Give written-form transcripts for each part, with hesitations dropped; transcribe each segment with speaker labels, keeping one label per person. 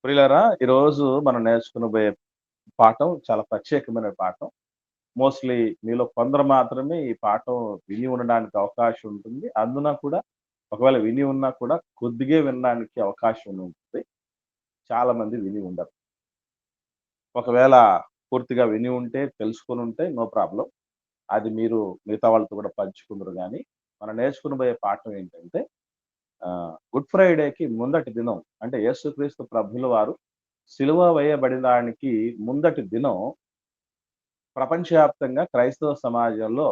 Speaker 1: ప్రియులారా, ఈరోజు మనం నేర్చుకునబోయే పాఠం చాలా ప్రత్యేకమైన పాఠం. మోస్ట్‌లీ మీలో కొందరు మాత్రమే ఈ పాఠం విని ఉండడానికి అవకాశం ఉంటుంది. అందున కూడా ఒకవేళ విని ఉన్నా కూడా కొద్దిగే వినడానికి అవకాశం ఉంటుంది. చాలా మంది విని ఉండరు. ఒకవేళ పూర్తిగా విని ఉంటే, తెలుసుకొనుంటే నో ప్రాబ్లమ్. అది మీరు మిగతా వాళ్ళతో కూడా పంచుకుందురు గానీ, మనం నేర్చుకునబోయే పాఠం ఏంటంటే గుడ్ ఫ్రైడేకి ముందటి దినం అంటే యేసుక్రీస్తు ప్రభుల వారు సిలువ వేయబడినడానికి ముందటి దినం ప్రపంచవ్యాప్తంగా క్రైస్తవ సమాజంలో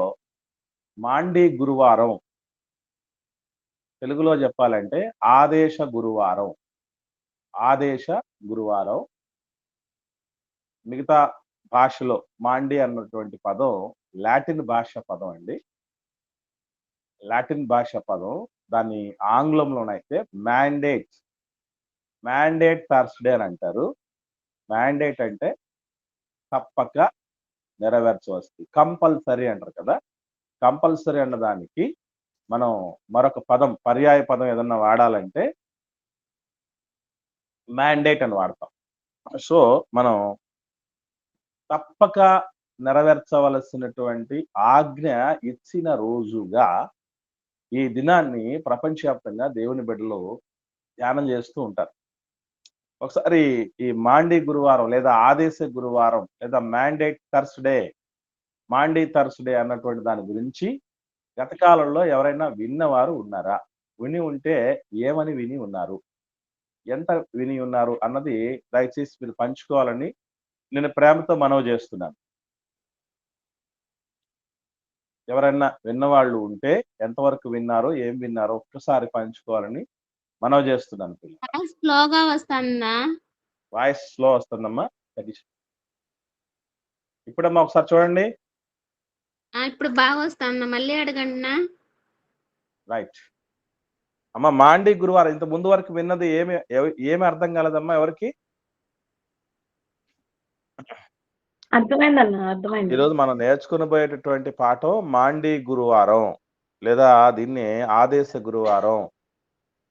Speaker 1: మాండీ గురువారం, తెలుగులో చెప్పాలంటే ఆదేశ గురువారం. ఆదేశ గురువారం. మిగతా భాషలో మాండీ అన్నటువంటి పదం లాటిన్ భాష పదం అండి. లాటిన్ భాష పదం. దాన్ని ఆంగ్లంలోనైతే మ్యాండేట్ థర్స్‌డే అని అంటారు. మ్యాండేట్ అంటే తప్పక నెరవేర్చవలసింది. కంపల్సరీ అంటారు కదా! కంపల్సరీ అన్నదానికి మనం మరొక పదం, పర్యాయ పదం ఏదన్నా వాడాలంటే మ్యాండేట్ అని వాడతాం. సో, మనం తప్పక నెరవేర్చవలసినటువంటి ఆజ్ఞ ఇచ్చిన రోజుగా ఈ దినాన్ని ప్రపంచవ్యాప్తంగా దేవుని బిడ్డలు ధ్యానం చేస్తూ ఉంటారు. ఒకసారి ఈ మాండీ గురువారం లేదా ఆదేశ గురువారం లేదా మాండీ థర్స్‌డే అన్నటువంటి దాని గురించి గత కాలంలో ఎవరైనా విన్నవారు ఉన్నారా? విని ఉంటే ఏమని విని ఉన్నారు? ఎంత విని ఉన్నారు అన్నది దయచేసి మీరు పంచుకోవాలని నేను ప్రేమతో మనవి చేస్తున్నాను. ఎవరైనా విన్నవాళ్ళు ఉంటే ఎంతవరకు విన్నారో, ఏం విన్నారో ఒక్కసారి పంచుకోవాలని మనవి చేస్తున్నాను పిల్ల.
Speaker 2: వాయిస్ స్లోగా వస్తాందా?
Speaker 1: వాయిస్ స్లో వస్తుందమ్మా. ఇప్పుడమ్మా ఒకసారి చూడండి.
Speaker 2: ఇప్పుడు బాగా వస్తాందా? మళ్ళీ అడగండినా?
Speaker 1: రైట్. అమ్మ మాండీ గురువారం ఇంత ముందు వరకు విన్నది ఏమి అర్థం కాలేదమ్మా ఎవరికి?
Speaker 3: అర్థమైంది.
Speaker 1: ఈరోజు మనం నేర్చుకునబోయేటటువంటి పాఠం మాండీ గురువారం లేదా దీన్ని ఆదేశ గురువారం,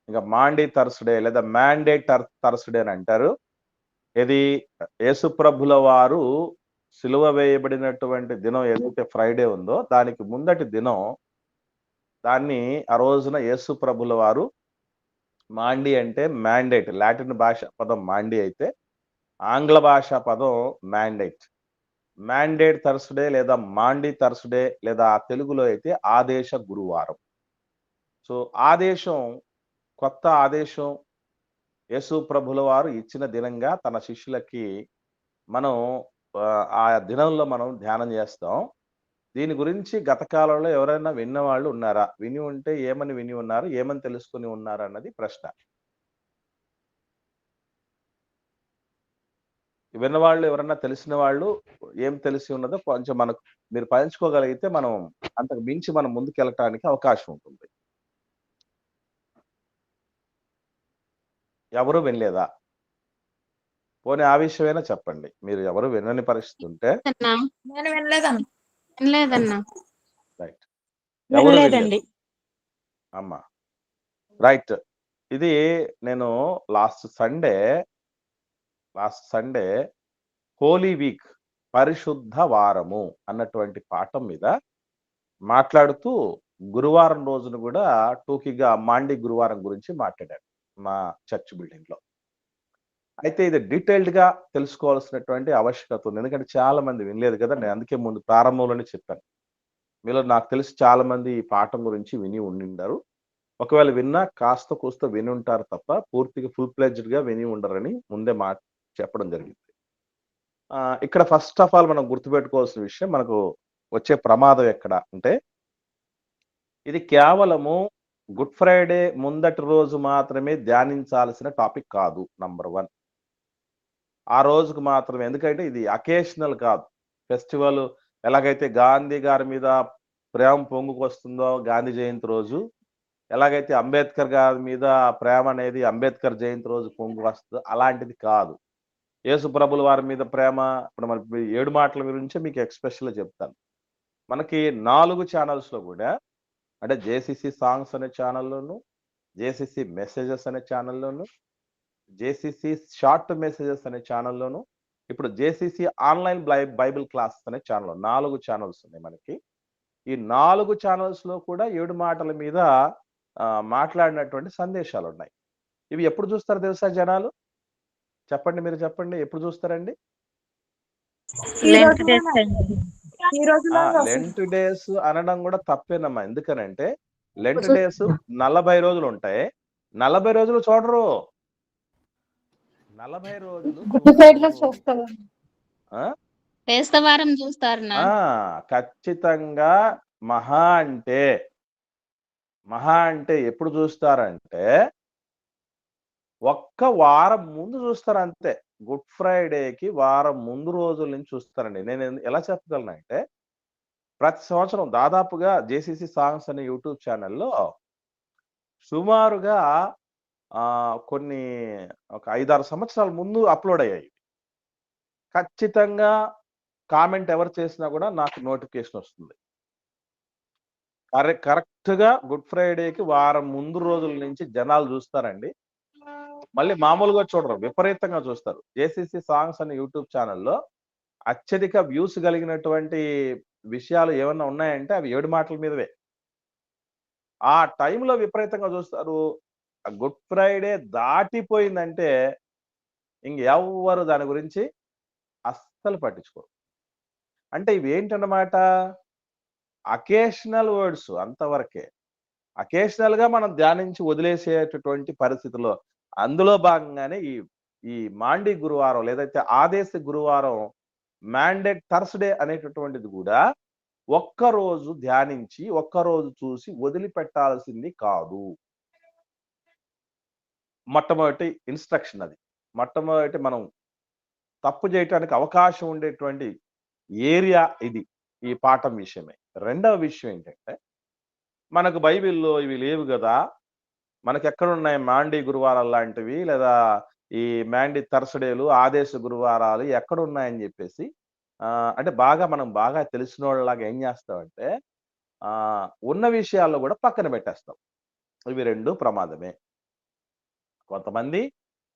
Speaker 1: ఇంకా మాండీ థర్స్‌డే లేదా మ్యాండేట్ థర్స్‌డే అని అంటారు. ఇది యేసుప్రభుల వారు సిలువ వేయబడినటువంటి దినం ఏదైతే ఫ్రైడే ఉందో దానికి ముందటి దినం. దాన్ని ఆ రోజున యేసుప్రభుల వారు మాండీ అంటే మ్యాండేట్, లాటిన్ భాష పదం మాండీ అయితే ఆంగ్ల భాష పదం మ్యాండేట్ థర్స్‌డే లేదా మాండీ థర్స్‌డే లేదా తెలుగులో అయితే ఆదేశ గురువారం. సో, కొత్త ఆదేశం యేసు ప్రభుల వారు ఇచ్చిన దినంగా తన శిష్యులకి మనం ఆ దినంలో మనం ధ్యానం చేస్తాం. దీని గురించి గత కాలంలో ఎవరైనా విన్నవాళ్ళు ఉన్నారా? విని ఉంటే ఏమని విని ఉన్నారు? ఏమని తెలుసుకొని ఉన్నారు అన్నది ప్రశ్న. విన్నవాళ్ళు ఎవరన్నా తెలిసిన వాళ్ళు ఏం తెలిసి ఉన్నదో కొంచెం మనకు మీరు పంచుకోగలిగితే మనం అంతకు మించి మనం ముందుకెళ్ళటానికి అవకాశం ఉంటుంది. ఎవరు వినలేదా? పోనీ ఆ విషయమైనా చెప్పండి. మీరు ఎవరు వినని పరిస్థితి ఉంటే.
Speaker 3: నేను వినలేదన్నా.
Speaker 2: వినలేదన్నా.
Speaker 1: రైట్. ఎవరు
Speaker 3: వినలేదండి.
Speaker 1: అమ్మా. రైట్. ఇది నేను లాస్ట్ సండే హోలీ వీక్, పరిశుద్ధ వారము అన్నటువంటి పాఠం మీద మాట్లాడుతూ గురువారం రోజున కూడా టూకీగా మాండీ గురువారం గురించి మాట్లాడాను మా చర్చ్ బిల్డింగ్ లో. అయితే ఇది డీటెయిల్డ్ గా తెలుసుకోవాల్సినటువంటి ఆవశ్యకత ఉంది. ఎందుకంటే చాలా మంది వినలేదు కదా. నేను అందుకే ముందు ప్రారంభంలోనే చెప్పాను. మీలో నాకు తెలిసి చాలా మంది ఈ పాఠం గురించి విని ఉండిండారు. ఒకవేళ విన్నా కాస్త కూస్త విని ఉంటారు తప్ప పూర్తిగా ఫుల్ ప్లెడ్జ్డ్ గా విని ఉండరని ముందే చెప్పడం జరిగింది. ఇక్కడ ఫస్ట్ ఆఫ్ ఆల్ మనం గుర్తుపెట్టుకోవాల్సిన విషయం, మనకు వచ్చే ప్రమాదం ఎక్కడ అంటే, ఇది కేవలము గుడ్ ఫ్రైడే ముందటి రోజు మాత్రమే ధ్యానించాల్సిన టాపిక్ కాదు. నంబర్ 1, ఆ రోజుకు మాత్రమే. ఎందుకంటే ఇది అకేషనల్ కాదు. ఫెస్టివల్ ఎలాగైతే గాంధీ గారి మీద ప్రేమ పొంగుకొస్తుందో గాంధీ జయంతి రోజు, ఎలాగైతే అంబేద్కర్ గారి మీద ప్రేమ అనేది అంబేద్కర్ జయంతి రోజు పొంగు వస్తుందో అలాంటిది కాదు. యేసు ప్రభుల వారి మీద ప్రేమ ఇప్పుడు మనకి 7 మాటల గురించి మీకు ఎక్స్‌ప్రెషన్‌లో చెప్తాను. మనకి 4 ఛానల్స్‌లో కూడా, అంటే జేసీసీ సాంగ్స్ అనే ఛానల్‌లోను, జేసీసీ మెసేజెస్ అనే ఛానల్‌లోను, జేసీసీ షార్ట్ మెసేజెస్ అనే ఛానల్లోను, ఇప్పుడు జేసీసీ ఆన్లైన్ బైబిల్ క్లాస్ అనే ఛానల్ 4 ఛానల్స్ ఉన్నాయి మనకి. ఈ 4 ఛానల్స్‌లో కూడా 7 మాటల మీద మాట్లాడినటువంటి సందేశాలున్నాయి. ఇవి ఎప్పుడు చూస్తారు తెలుసా జనాలు? చెప్పండి, మీరు చెప్పండి. ఎప్పుడు చూస్తారండి?
Speaker 3: ఈ
Speaker 4: లెంట్
Speaker 3: రోజుల్లోనే
Speaker 4: డేస్ అండి.
Speaker 3: ఈ రోజుల్లోనే వస్తుంది.
Speaker 1: లెంట్ డేస్ అనడం కూడా తప్పేనమ్మా. ఎందుకనంటే లెంట్ డేస్ 40 రోజులు ఉంటాయి. 40 రోజులు చూడరు. 40 రోజులు చూడరు. ఆ?
Speaker 2: క్రైస్తవారం చూస్తారు నా
Speaker 1: ఖచ్చితంగా మహా అంటే ఎప్పుడు చూస్తారంటే ఒక్క వారం ముందు చూస్తారు అంతే. గుడ్ ఫ్రైడేకి వారం ముందు రోజుల నుంచి చూస్తారండి. నేను ఎలా చెప్పగలనంటే ప్రతి సంవత్సరం దాదాపుగా జేసీసీ సాంగ్స్ అనే యూట్యూబ్ ఛానల్లో సుమారుగా కొన్ని ఒక 5-6 సంవత్సరాల ముందు అప్లోడ్ అయ్యాయి. ఖచ్చితంగా కామెంట్ ఎవరు చేసినా కూడా నాకు నోటిఫికేషన్ వస్తుంది. కరెక్ట్‌గా గుడ్ ఫ్రైడేకి వారం ముందు రోజుల నుంచి జనాలు చూస్తారండి. మళ్ళీ మామూలుగా చూడరు, విపరీతంగా చూస్తారు. జేసీసీ సాంగ్స్ అనే యూట్యూబ్ ఛానల్లో అత్యధిక వ్యూస్ కలిగినటువంటి విషయాలు ఏమన్నా ఉన్నాయంటే అవి 7 మాటల మీదవే. ఆ టైంలో విపరీతంగా చూస్తారు. గుడ్ ఫ్రైడే దాటిపోయిందంటే ఇంకెవ్వరు దాని గురించి అస్సలు పట్టించుకోరు. అంటే ఇవేంటన్నమాట, అకేషనల్ వర్డ్స్ అంతవరకే. అకేషనల్‌గా మనం ధ్యానించి వదిలేసేటటువంటి పరిస్థితిలో అందులో భాగంగానే ఈ మాండి గురువారం లేదైతే ఆదేశ గురువారం, మ్యాండేట్ థర్స్‌డే అనేటటువంటిది కూడా ఒక్కరోజు ధ్యానించి, ఒక్కరోజు చూసి వదిలిపెట్టాల్సింది కాదు. మొట్టమొదటి ఇన్‌స్ట్రక్షన్ అది. మొట్టమొదటి మనం తప్పు చేయటానికి అవకాశం ఉండేటువంటి ఏరియా ఇది. ఈ పాఠం విషయమే. రెండవ విషయం ఏంటంటే మనకు బైబిల్‌లో ఇవి లేవు గదా! మనకెక్కడున్నాయి మాండి గురువారాలు లాంటివి లేదా ఈ మాండి థర్స్‌డేలు, ఆదేశ గురువారాలు ఎక్కడున్నాయని జెప్పేసి అంటే మనం బాగా తెలిసినోళ్ళలాగా ఏం జేస్తామంటే ఉన్న విషయాల్లో గూడా పక్కన పెట్టేస్తాం. ఇవి 2 ప్రమాదమే. కొంతమంది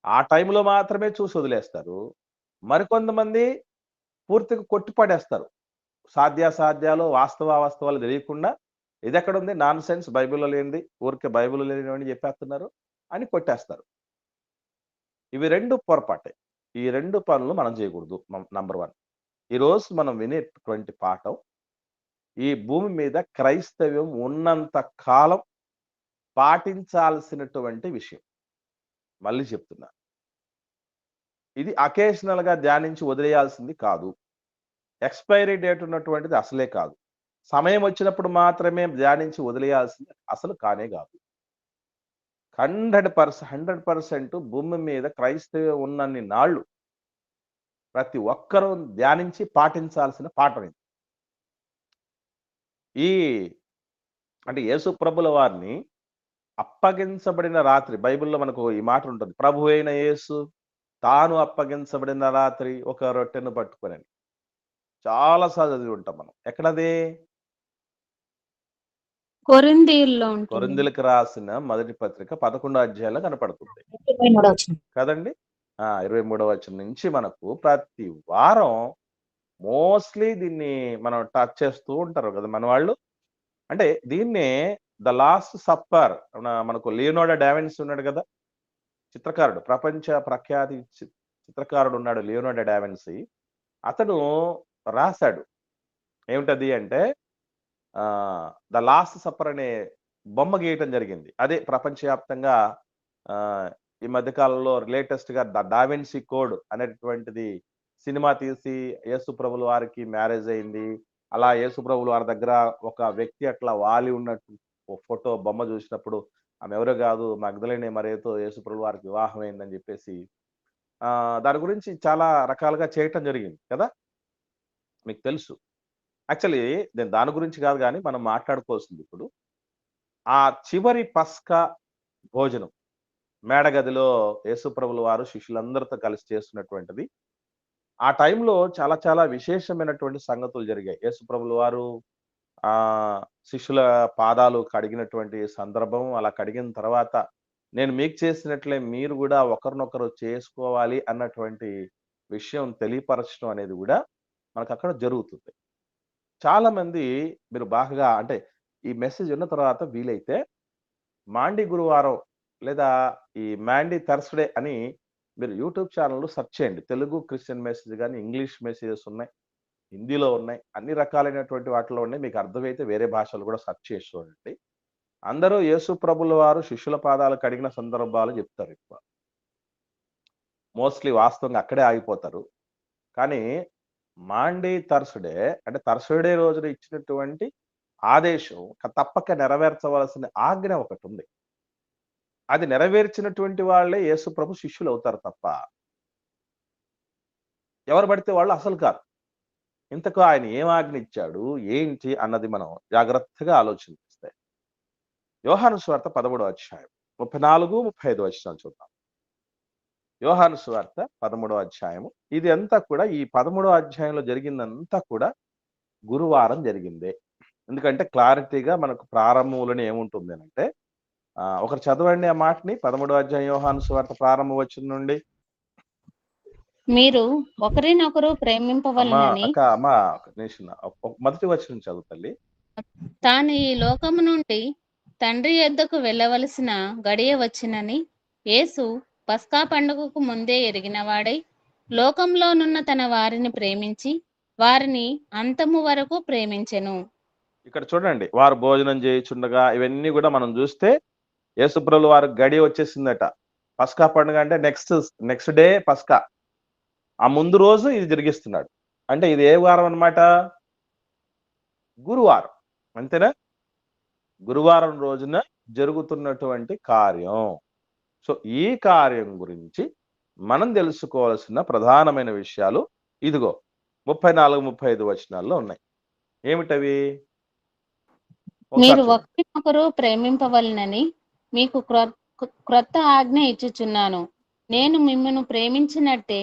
Speaker 1: ఆ టైంలో మాత్రమే చూసి వదిలేస్తారు. మరికొంతమంది పూర్తిగా కొట్టిపడేస్తారు. సాధ్యాసాధ్యాలు, వాస్తవాలు తెలియకుండా ఇదెక్కడుంది నాన్‌సెన్స్ బైబిల్‌లో లేనిది, ఊరికే బైబిల్‌లో లేనివని చెప్పేస్తున్నారు అని కొట్టేస్తారు. ఇవి 2 పొరపాటే. ఈ 2 పనులు మనం చేయకూడదు. నంబర్ 1. ఈరోజు మనం వినేటువంటి పాఠం ఈ భూమి మీద క్రైస్తవ్యం ఉన్నంత కాలం పాటించాల్సినటువంటి విషయం. మళ్ళీ చెప్తున్నా. ఇది అకేషనల్‌గా ధ్యానించి వదిలేయాల్సింది కాదు. ఎక్స్‌పైరీ డేట్ ఉన్నటువంటిది అసలే కాదు. సమయం వచ్చినప్పుడు మాత్రమే ధ్యానించి వదిలేయాల్సింది అసలు కానే కాదు. 100% భూమి మీద క్రైస్తవ్యం ఉన్నన్ని నాళ్ళు ప్రతి ఒక్కరూ ధ్యానించి పాటించాల్సిన పాఠం ఇది. అంటే యేసు ప్రభుల వారిని అప్పగించబడిన రాత్రి బైబిల్‌లో మనకు ఈ మాట ఉంటుంది. ప్రభువైన యేసు తాను అప్పగించబడిన రాత్రి ఒక రొట్టెను పట్టుకొనని. చాలా సార్లు చదివి ఉంటాం మనం. ఎక్కడది?
Speaker 2: కొరింథీయుల్లో ఉంటుంది.
Speaker 1: కొరింథీయులకు రాసిన మొదటి పత్రిక 11వ అధ్యాయంలో కనపడుతుంది. కదండి? 23వ వచనం నుంచి మనకు ప్రతి వారం మోస్ట్‌లీ దీన్ని మనం టచ్ చేస్తూ ఉంటారు కదా మన వాళ్ళు. అంటే దీన్నే ద లాస్ట్ సప్పర్ మనకు లియోనార్డో డావిన్సీ ఉన్నాడు కదా, చిత్రకారుడు, ప్రపంచ ప్రఖ్యాతి చిత్రకారుడు ఉన్నాడు లియోనార్డో డావిన్సీ. అతను రాశాడు. ఏమిటది అంటే ద లాస్ట్ సప్పర్ అనే బొమ్మ గీయటం జరిగింది. అదే ప్రపంచవ్యాప్తంగా ఈ మధ్య కాలంలో లేటెస్ట్ గా ద డావిన్సీ కోడ్ అనేటువంటిది సినిమా తీసి యేసు ప్రభుల వారికి మ్యారేజ్ అయింది. అలా యేసు ప్రభుల వారి దగ్గర ఒక వ్యక్తి అట్లా వాలి ఉన్నట్టు ఫోటో బొమ్మ చూసినప్పుడు ఆమె ఎవరో కాదు మగ్దలేనే మరియతో యేసు ప్రభుల వారికి వివాహం అయిందని చెప్పేసి దాని గురించి చాలా రకాలుగా చేయటం జరిగింది కదా, మీకు తెలుసు. యాక్చువల్లీ నేను దాని గురించి కాదు కానీ మనం మాట్లాడుకోవాల్సింది ఇప్పుడు ఆ చివరి పస్కా భోజనం మేడగదిలో యేసు ప్రభుల వారు శిష్యులందరితో కలిసి చేస్తున్నటువంటిది. ఆ టైంలో చాలా చాలా విశేషమైనటువంటి సంగతులు జరిగాయి. యేసు ప్రభుల వారు శిష్యుల పాదాలు కడిగినటువంటి సందర్భం, అలా కడిగిన తర్వాత నేను మీకు చేసినట్లే మీరు కూడా ఒకరినొకరు చేసుకోవాలి అన్నటువంటి విషయం తెలియపరచడం అనేది కూడా మనకు అక్కడ జరుగుతుంది. చాలా మంది మీరు బాగా అంటే ఈ మెసేజ్ విన్న తర్వాత వీలైతే మాండి గురువారం లేదా ఈ మాండి థర్స్‌డే అని మీరు యూట్యూబ్ ఛానెల్‌లో సెర్చ్ చేయండి. తెలుగు క్రిస్టియన్ మెసేజ్ గాని, ఇంగ్లీష్ మెసేజెస్ ఉన్నాయి. హిందీలో ఉన్నాయి. అన్ని రకాలైనటువంటి వాటిలో ఉన్నాయి. మీకు అర్థమైతే వేరే భాషలు కూడా సెర్చ్ చేసి చూడండి. అందరూ యేసు ప్రభుల వారు శిష్యుల పాదాలు కడిగిన సందర్భాలు చెప్తారు ఎక్కువ. మోస్ట్‌లీ వాస్తవంగా అక్కడే ఆగిపోతారు. కానీ మాండీ థర్స్‌డే అంటే థర్స్‌డే రోజున ఇచ్చినటువంటి ఆదేశం తప్పక నెరవేర్చవలసిన ఆజ్ఞ ఒకటుంది. అది నెరవేర్చినటువంటి వాళ్ళే యేసు ప్రభు శిష్యులు అవుతారు తప్ప ఎవరు పడితే వాళ్ళు అసలు కాదు. ఇంతకు ఆయన ఏం ఆజ్ఞ ఇచ్చాడు? ఏంటి? అన్నది మనం జాగ్రత్తగా ఆలోచిస్తే యోహాను సువార్త 13వ అధ్యాయం 34, 35 వచనాలు చూద్దాం. యోహాను సువార్త 13వ అధ్యాయము. ఇది అంతా కూడా ఈ 13వ అధ్యాయంలో జరిగిందంతా కూడా గురువారం జరిగిందే. ఎందుకంటే క్లారిటీగా మనకు ప్రారంభంలోనే ఏముంటుంది అంటే ఒకరు చదవండి ఆ మాటని 13వ అధ్యాయం యోహాను సువార్త ప్రారంభ వచనం నుండి.
Speaker 4: మీరు ఒకరినొకరు
Speaker 1: అమ్మా
Speaker 4: ప్రేమింపవలెనని
Speaker 1: అక్క అమ్మా ఒక నిమిషం మొదటి వచనం చదువు తల్లి.
Speaker 4: తాను ఈ లోకము నుండి తండ్రి యొద్దకు వెళ్ళవలసిన గడియ వచ్చినని యేసు పస్కా పండుగకు ముందే ఎరిగినవాడై లోకంలోనున్న తన వారిని ప్రేమించి వారిని అంతము వరకు ప్రేమించెను.
Speaker 1: ఇక్కడ చూడండి, వారు భోజనం చేయుచుండగా ఇవన్నీ కూడా మనం చూస్తే యేసుప్రభుల వారు గడియ వచ్చేసిందట. పస్కా పండుగ అంటే నెక్స్ట్ డే పస్కా. ఆ ముందు రోజు ఇది జరిగిస్తున్నాడు. అంటే ఇది ఏ వారం అన్నమాట? గురువారం. అంతేనా? గురువారం రోజున జరుగుతున్నటువంటి కార్యం. సో ఈ కార్యం గురించి మనం తెలుసుకోవాల్సిన ప్రధానమైన విషయాలు ఇదిగో 34, 35 వచనాల్లో ఉన్నాయి. ఏమిటవి?
Speaker 4: మీరు
Speaker 1: ఒకసారి చూడండి.
Speaker 4: ఒకరినొకరు ప్రేమింపవలెనని మీకు క్రొత్త ఆజ్ఞ ఇచ్చుచున్నాను. నేను మిమ్మును ప్రేమించినట్టే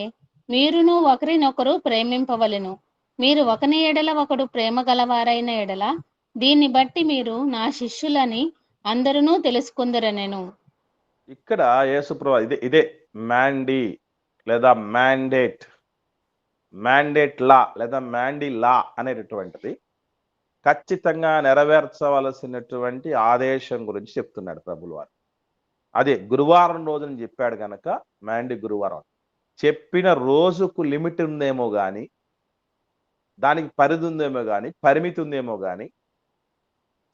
Speaker 4: మీరును ఒకరినొకరు ప్రేమింపవలెను. మీరు ఒకని ఎడల ఒకడు ప్రేమ గలవారైన ఎడల దీన్ని బట్టి మీరు నా శిష్యులని అందరూ తెలుసుకుందరనెను.
Speaker 1: ఇక్కడ యేసుప్రభు ఇదే మాండీ లేదా మ్యాండేట్ లా లేదా మాండీ లా అనేటటువంటిది ఖచ్చితంగా నెరవేర్చవలసినటువంటి ఆదేశం గురించి చెప్తున్నాడు ప్రభుల వారు. అదే గురువారం రోజున చెప్పాడు గనక మాండీ గురువారం. చెప్పిన రోజుకు లిమిట్ ఉందేమో గాని, దానికి పరిధి ఉందేమో గాని, పరిమితి ఉందేమో గాని,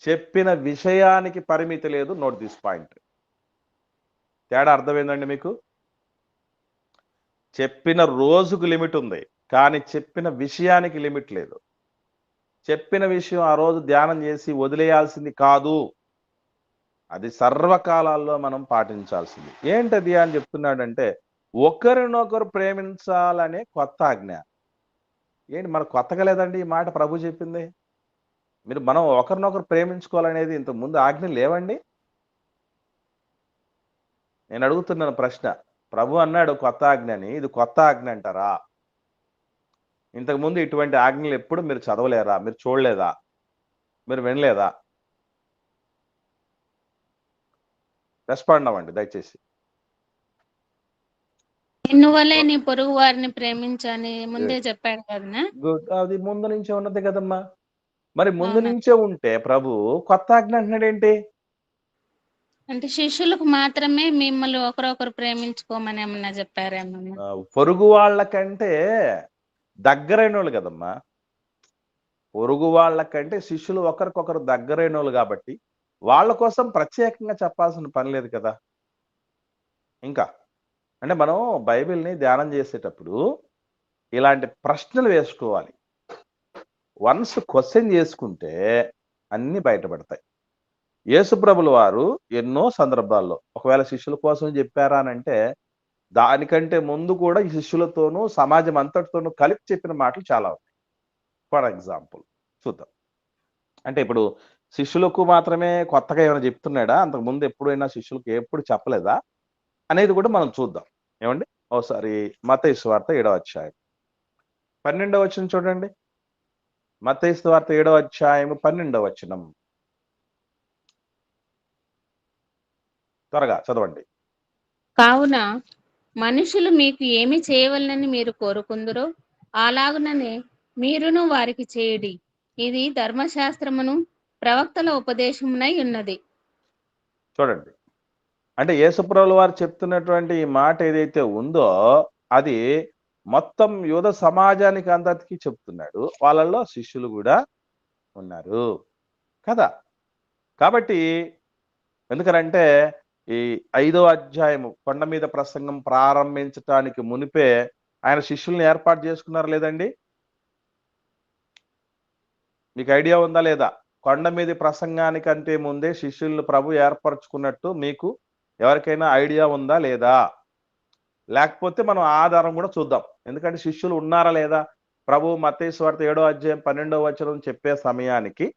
Speaker 1: చెప్పిన విషయానికి పరిమితి లేదు. Note this point. తేడా అర్థమైందండి మీకు? చెప్పిన రోజుకు లిమిట్ ఉంది, కానీ చెప్పిన విషయానికి లిమిట్ లేదు. చెప్పిన విషయం ఆ రోజు ధ్యానం చేసి వదిలేయాల్సింది కాదు, అది సర్వకాలాల్లో మనం పాటించాల్సింది. ఏంటది అని చెప్తున్నాడంటే ఒకరినొకరు ప్రేమించాలనే కొత్త ఆజ్ఞ. ఏంటి మనకు కొత్తగా లేదండి ఈ మాట ప్రభు చెప్పింది. మనం ఒకరినొకరు ప్రేమించుకోవాలనేది ఇంతకు ముందు ఆజ్ఞ లేవండి? నేను అడుగుతున్నాను ప్రశ్న. ప్రభు అన్నాడు కొత్త ఆజ్ఞని, ఇది కొత్త ఆజ్ఞ అంటారా? ఇంతకు ముందు ఇటువంటి ఆజ్ఞలు ఎప్పుడు మీరు చదవలేరా? మీరు చూడలేదా? మీరు వినలేదా? రెస్పాండ్ అవ్వండి దయచేసి.
Speaker 4: నిన్నువలే నీ పొరుగు వారిని ప్రేమించని ముందే చెప్పాడు కదా.
Speaker 1: గుడ్. అది ముందు నుంచే ఉన్నది కదమ్మా. మరి ముందు నుంచే ఉంటే ప్రభు కొత్త ఆజ్ఞ అంటున్నాడు ఏంటి?
Speaker 4: అంటే శిష్యులకు మాత్రమే మిమ్మల్ని ఒకరొకరు ప్రేమించుకోమని ఏమన్నా చెప్పారేమన్నా?
Speaker 1: పొరుగు వాళ్ళకంటే దగ్గరైన వాళ్ళు కదమ్మా. పొరుగు వాళ్ళకంటే శిష్యులు ఒకరికొకరు దగ్గరైన వాళ్ళు కాబట్టి వాళ్ళ కోసం ప్రత్యేకంగా చెప్పాల్సిన పని లేదు కదా. ఇంకా అంటే మనం బైబిల్ని ధ్యానం చేసేటప్పుడు ఇలాంటి ప్రశ్నలు వేసుకోవాలి. వన్స్ క్వశ్చన్ చేసుకుంటే అన్ని బయటపడతాయి. యేసుప్రభుల వారు ఎన్నో సందర్భాల్లో ఒకవేళ శిష్యుల కోసం చెప్పారా అని అంటే దానికంటే ముందు కూడా ఈ శిష్యులతోనూ సమాజం అంతటితోనూ కలిపి చెప్పిన మాటలు చాలా ఉన్నాయి. ఫర్ ఎగ్జాంపుల్ చూద్దాం. అంటే ఇప్పుడు శిష్యులకు మాత్రమే కొత్తగా ఏమైనా చెప్తున్నాడా? అంతకు ముందు ఎప్పుడైనా శిష్యులకు ఎప్పుడు చెప్పలేదా అనేది కూడా మనం చూద్దాం. ఏమండి? ఒకసారి మత్తయి సువార్త 7వ అధ్యాయం 12వ వచనం చూడండి. మత్తయి సువార్త 7వ అధ్యాయం 12వ వచనం. త్వరగా చదవండి.
Speaker 4: కావున మనుషులు మీకు ఏమి చేయవలనని మీరు కోరుకుందురో అలాగుననే మీరును వారికి చేయుడి. ఇది ధర్మశాస్త్రమును ప్రవక్తల ఉపదేశమునై ఉన్నది.
Speaker 1: చూడండి, అంటే యేసుప్రభుల వారు చెప్తున్నటువంటి ఈ మాట ఏదైతే ఉందో అది మొత్తం యూద సమాజానికి అందరికీ చెప్తున్నాడు. వాళ్ళల్లో శిష్యులు కూడా ఉన్నారు కదా. కాబట్టి ఎందుకనంటే ఈ 5వ అధ్యాయము కొండ మీద ప్రసంగం ప్రారంభించటానికి మునిపే ఆయన శిష్యుల్ని ఏర్పాటు చేసుకున్నారు లేదండి? మీకు ఐడియా ఉందా లేదా? కొండ మీద ప్రసంగానికంటే ముందే శిష్యులను ప్రభు ఏర్పరచుకున్నట్టు మీకు ఎవరికైనా ఐడియా ఉందా లేదా? లేకపోతే మనం ఆధారం కూడా చూద్దాం. ఎందుకంటే శిష్యులు ఉన్నారా లేదా? ప్రభు మత్తయి సువార్త 7వ అధ్యాయం 12వ వచనం చెప్పే సమయానికి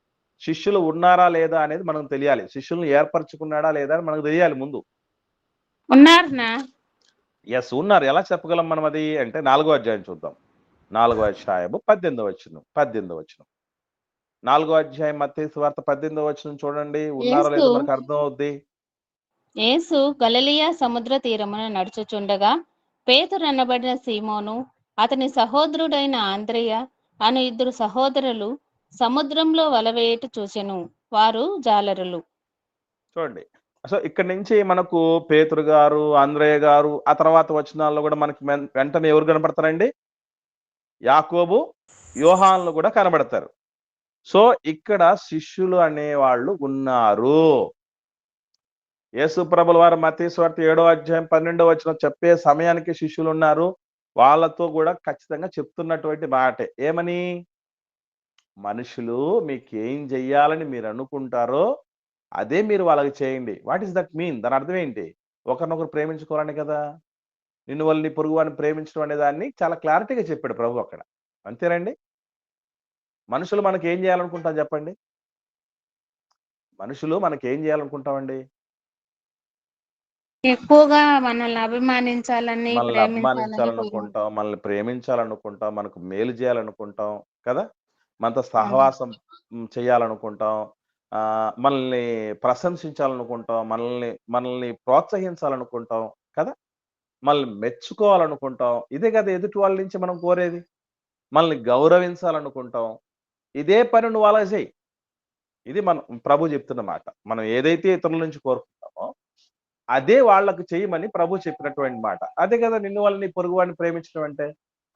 Speaker 1: శిష్యులు ఉన్నారా లేదా అనేది మనకు తెలియాలి. శిష్యులను ఏర్పరచుకున్నాడా లేదా అని మనకు తెలియాలి ముందు.
Speaker 4: ఉన్నారనా?
Speaker 1: ఎస్, ఉన్నారు. ఎలా చెప్పగలం మనం అది అంటే 4వ అధ్యాయం చూద్దాం. 4వ అధ్యాయము 18వ వచనం. 4వ అధ్యాయం మత్తయి సువార్త 18వ వచనం చూడండి. ఉన్నారో లేదో మనకు అర్థం అవుద్ది.
Speaker 4: యేసు గలిలయ సముద్ర తీరమున నడుచుచుండగా పేతురు అనబడిన సీమోను అతని సహోదరుడైన ఆంద్రేయ అను 2 సహోదరులు సముద్రంలో వలవేయట చూచెను. వారు జాలరులు.
Speaker 1: చూడండి, సో ఇక్కడ నుంచి మనకు పేతురు గారు, ఆంద్రేయ గారు, ఆ తర్వాత వచనాల్లో కూడా మనకి వెంటనే ఎవరు కనబడతారండి? యాకోబు, యోహాన్లు కూడా కనబడతారు. సో ఇక్కడ శిష్యులు అనేవాళ్ళు ఉన్నారు. యేసు ప్రభుల వారు మత్తయి సువార్త 7వ అధ్యాయం 12వ వచనం చెప్పే సమయానికి శిష్యులు ఉన్నారు. వాళ్ళతో కూడా ఖచ్చితంగా చెప్తున్నటువంటి మాటే ఏమని? మనుషులు మీకు ఏం చెయ్యాలని మీరు అనుకుంటారో అదే మీరు వాళ్ళకి చేయండి. What is that mean? దాని అర్థం ఏంటి? ఒకరినొకరు ప్రేమించుకోవాలని కదా. నిన్ను వాళ్ళని పొరుగు వారిని ప్రేమించడం అనే దాన్ని చాలా క్లారిటీగా చెప్పాడు ప్రభు అక్కడ. అంతేనండి. మనుషులు మనకి ఏం చేయాలనుకుంటాం చెప్పండి? మనుషులు మనకి ఏం చేయాలనుకుంటామండి?
Speaker 4: ఎక్కువగా మనల్ని అభిమానించాలని,
Speaker 1: మనల్ని
Speaker 4: ప్రేమించాలని
Speaker 1: అభిమానించాలనుకుంటాం, మనల్ని ప్రేమించాలనుకుంటాం, మనకు మేలు చేయాలనుకుంటాం కదా. మనతో సహవాసం చేయాలనుకుంటాం, మనల్ని ప్రశంసించాలనుకుంటాం, మనల్ని ప్రోత్సహించాలనుకుంటాం కదా, మనల్ని మెచ్చుకోవాలనుకుంటాం. ఇదే కదా ఎదుటి వాళ్ళ నుంచి మనం కోరేది. మనల్ని గౌరవించాలనుకుంటాం. ఇదే పని నువ్వు అలా చేయి. ఇది మనం ప్రభు చెప్తున్న మాట. మనం ఏదైతే ఇతరుల నుంచి కోరుకుంటామో అదే వాళ్ళకు చేయమని ప్రభు చెప్పినటువంటి మాట. అదే కదా నిన్ను వాళ్ళని పొరుగు వాడిని ప్రేమించడం అంటే.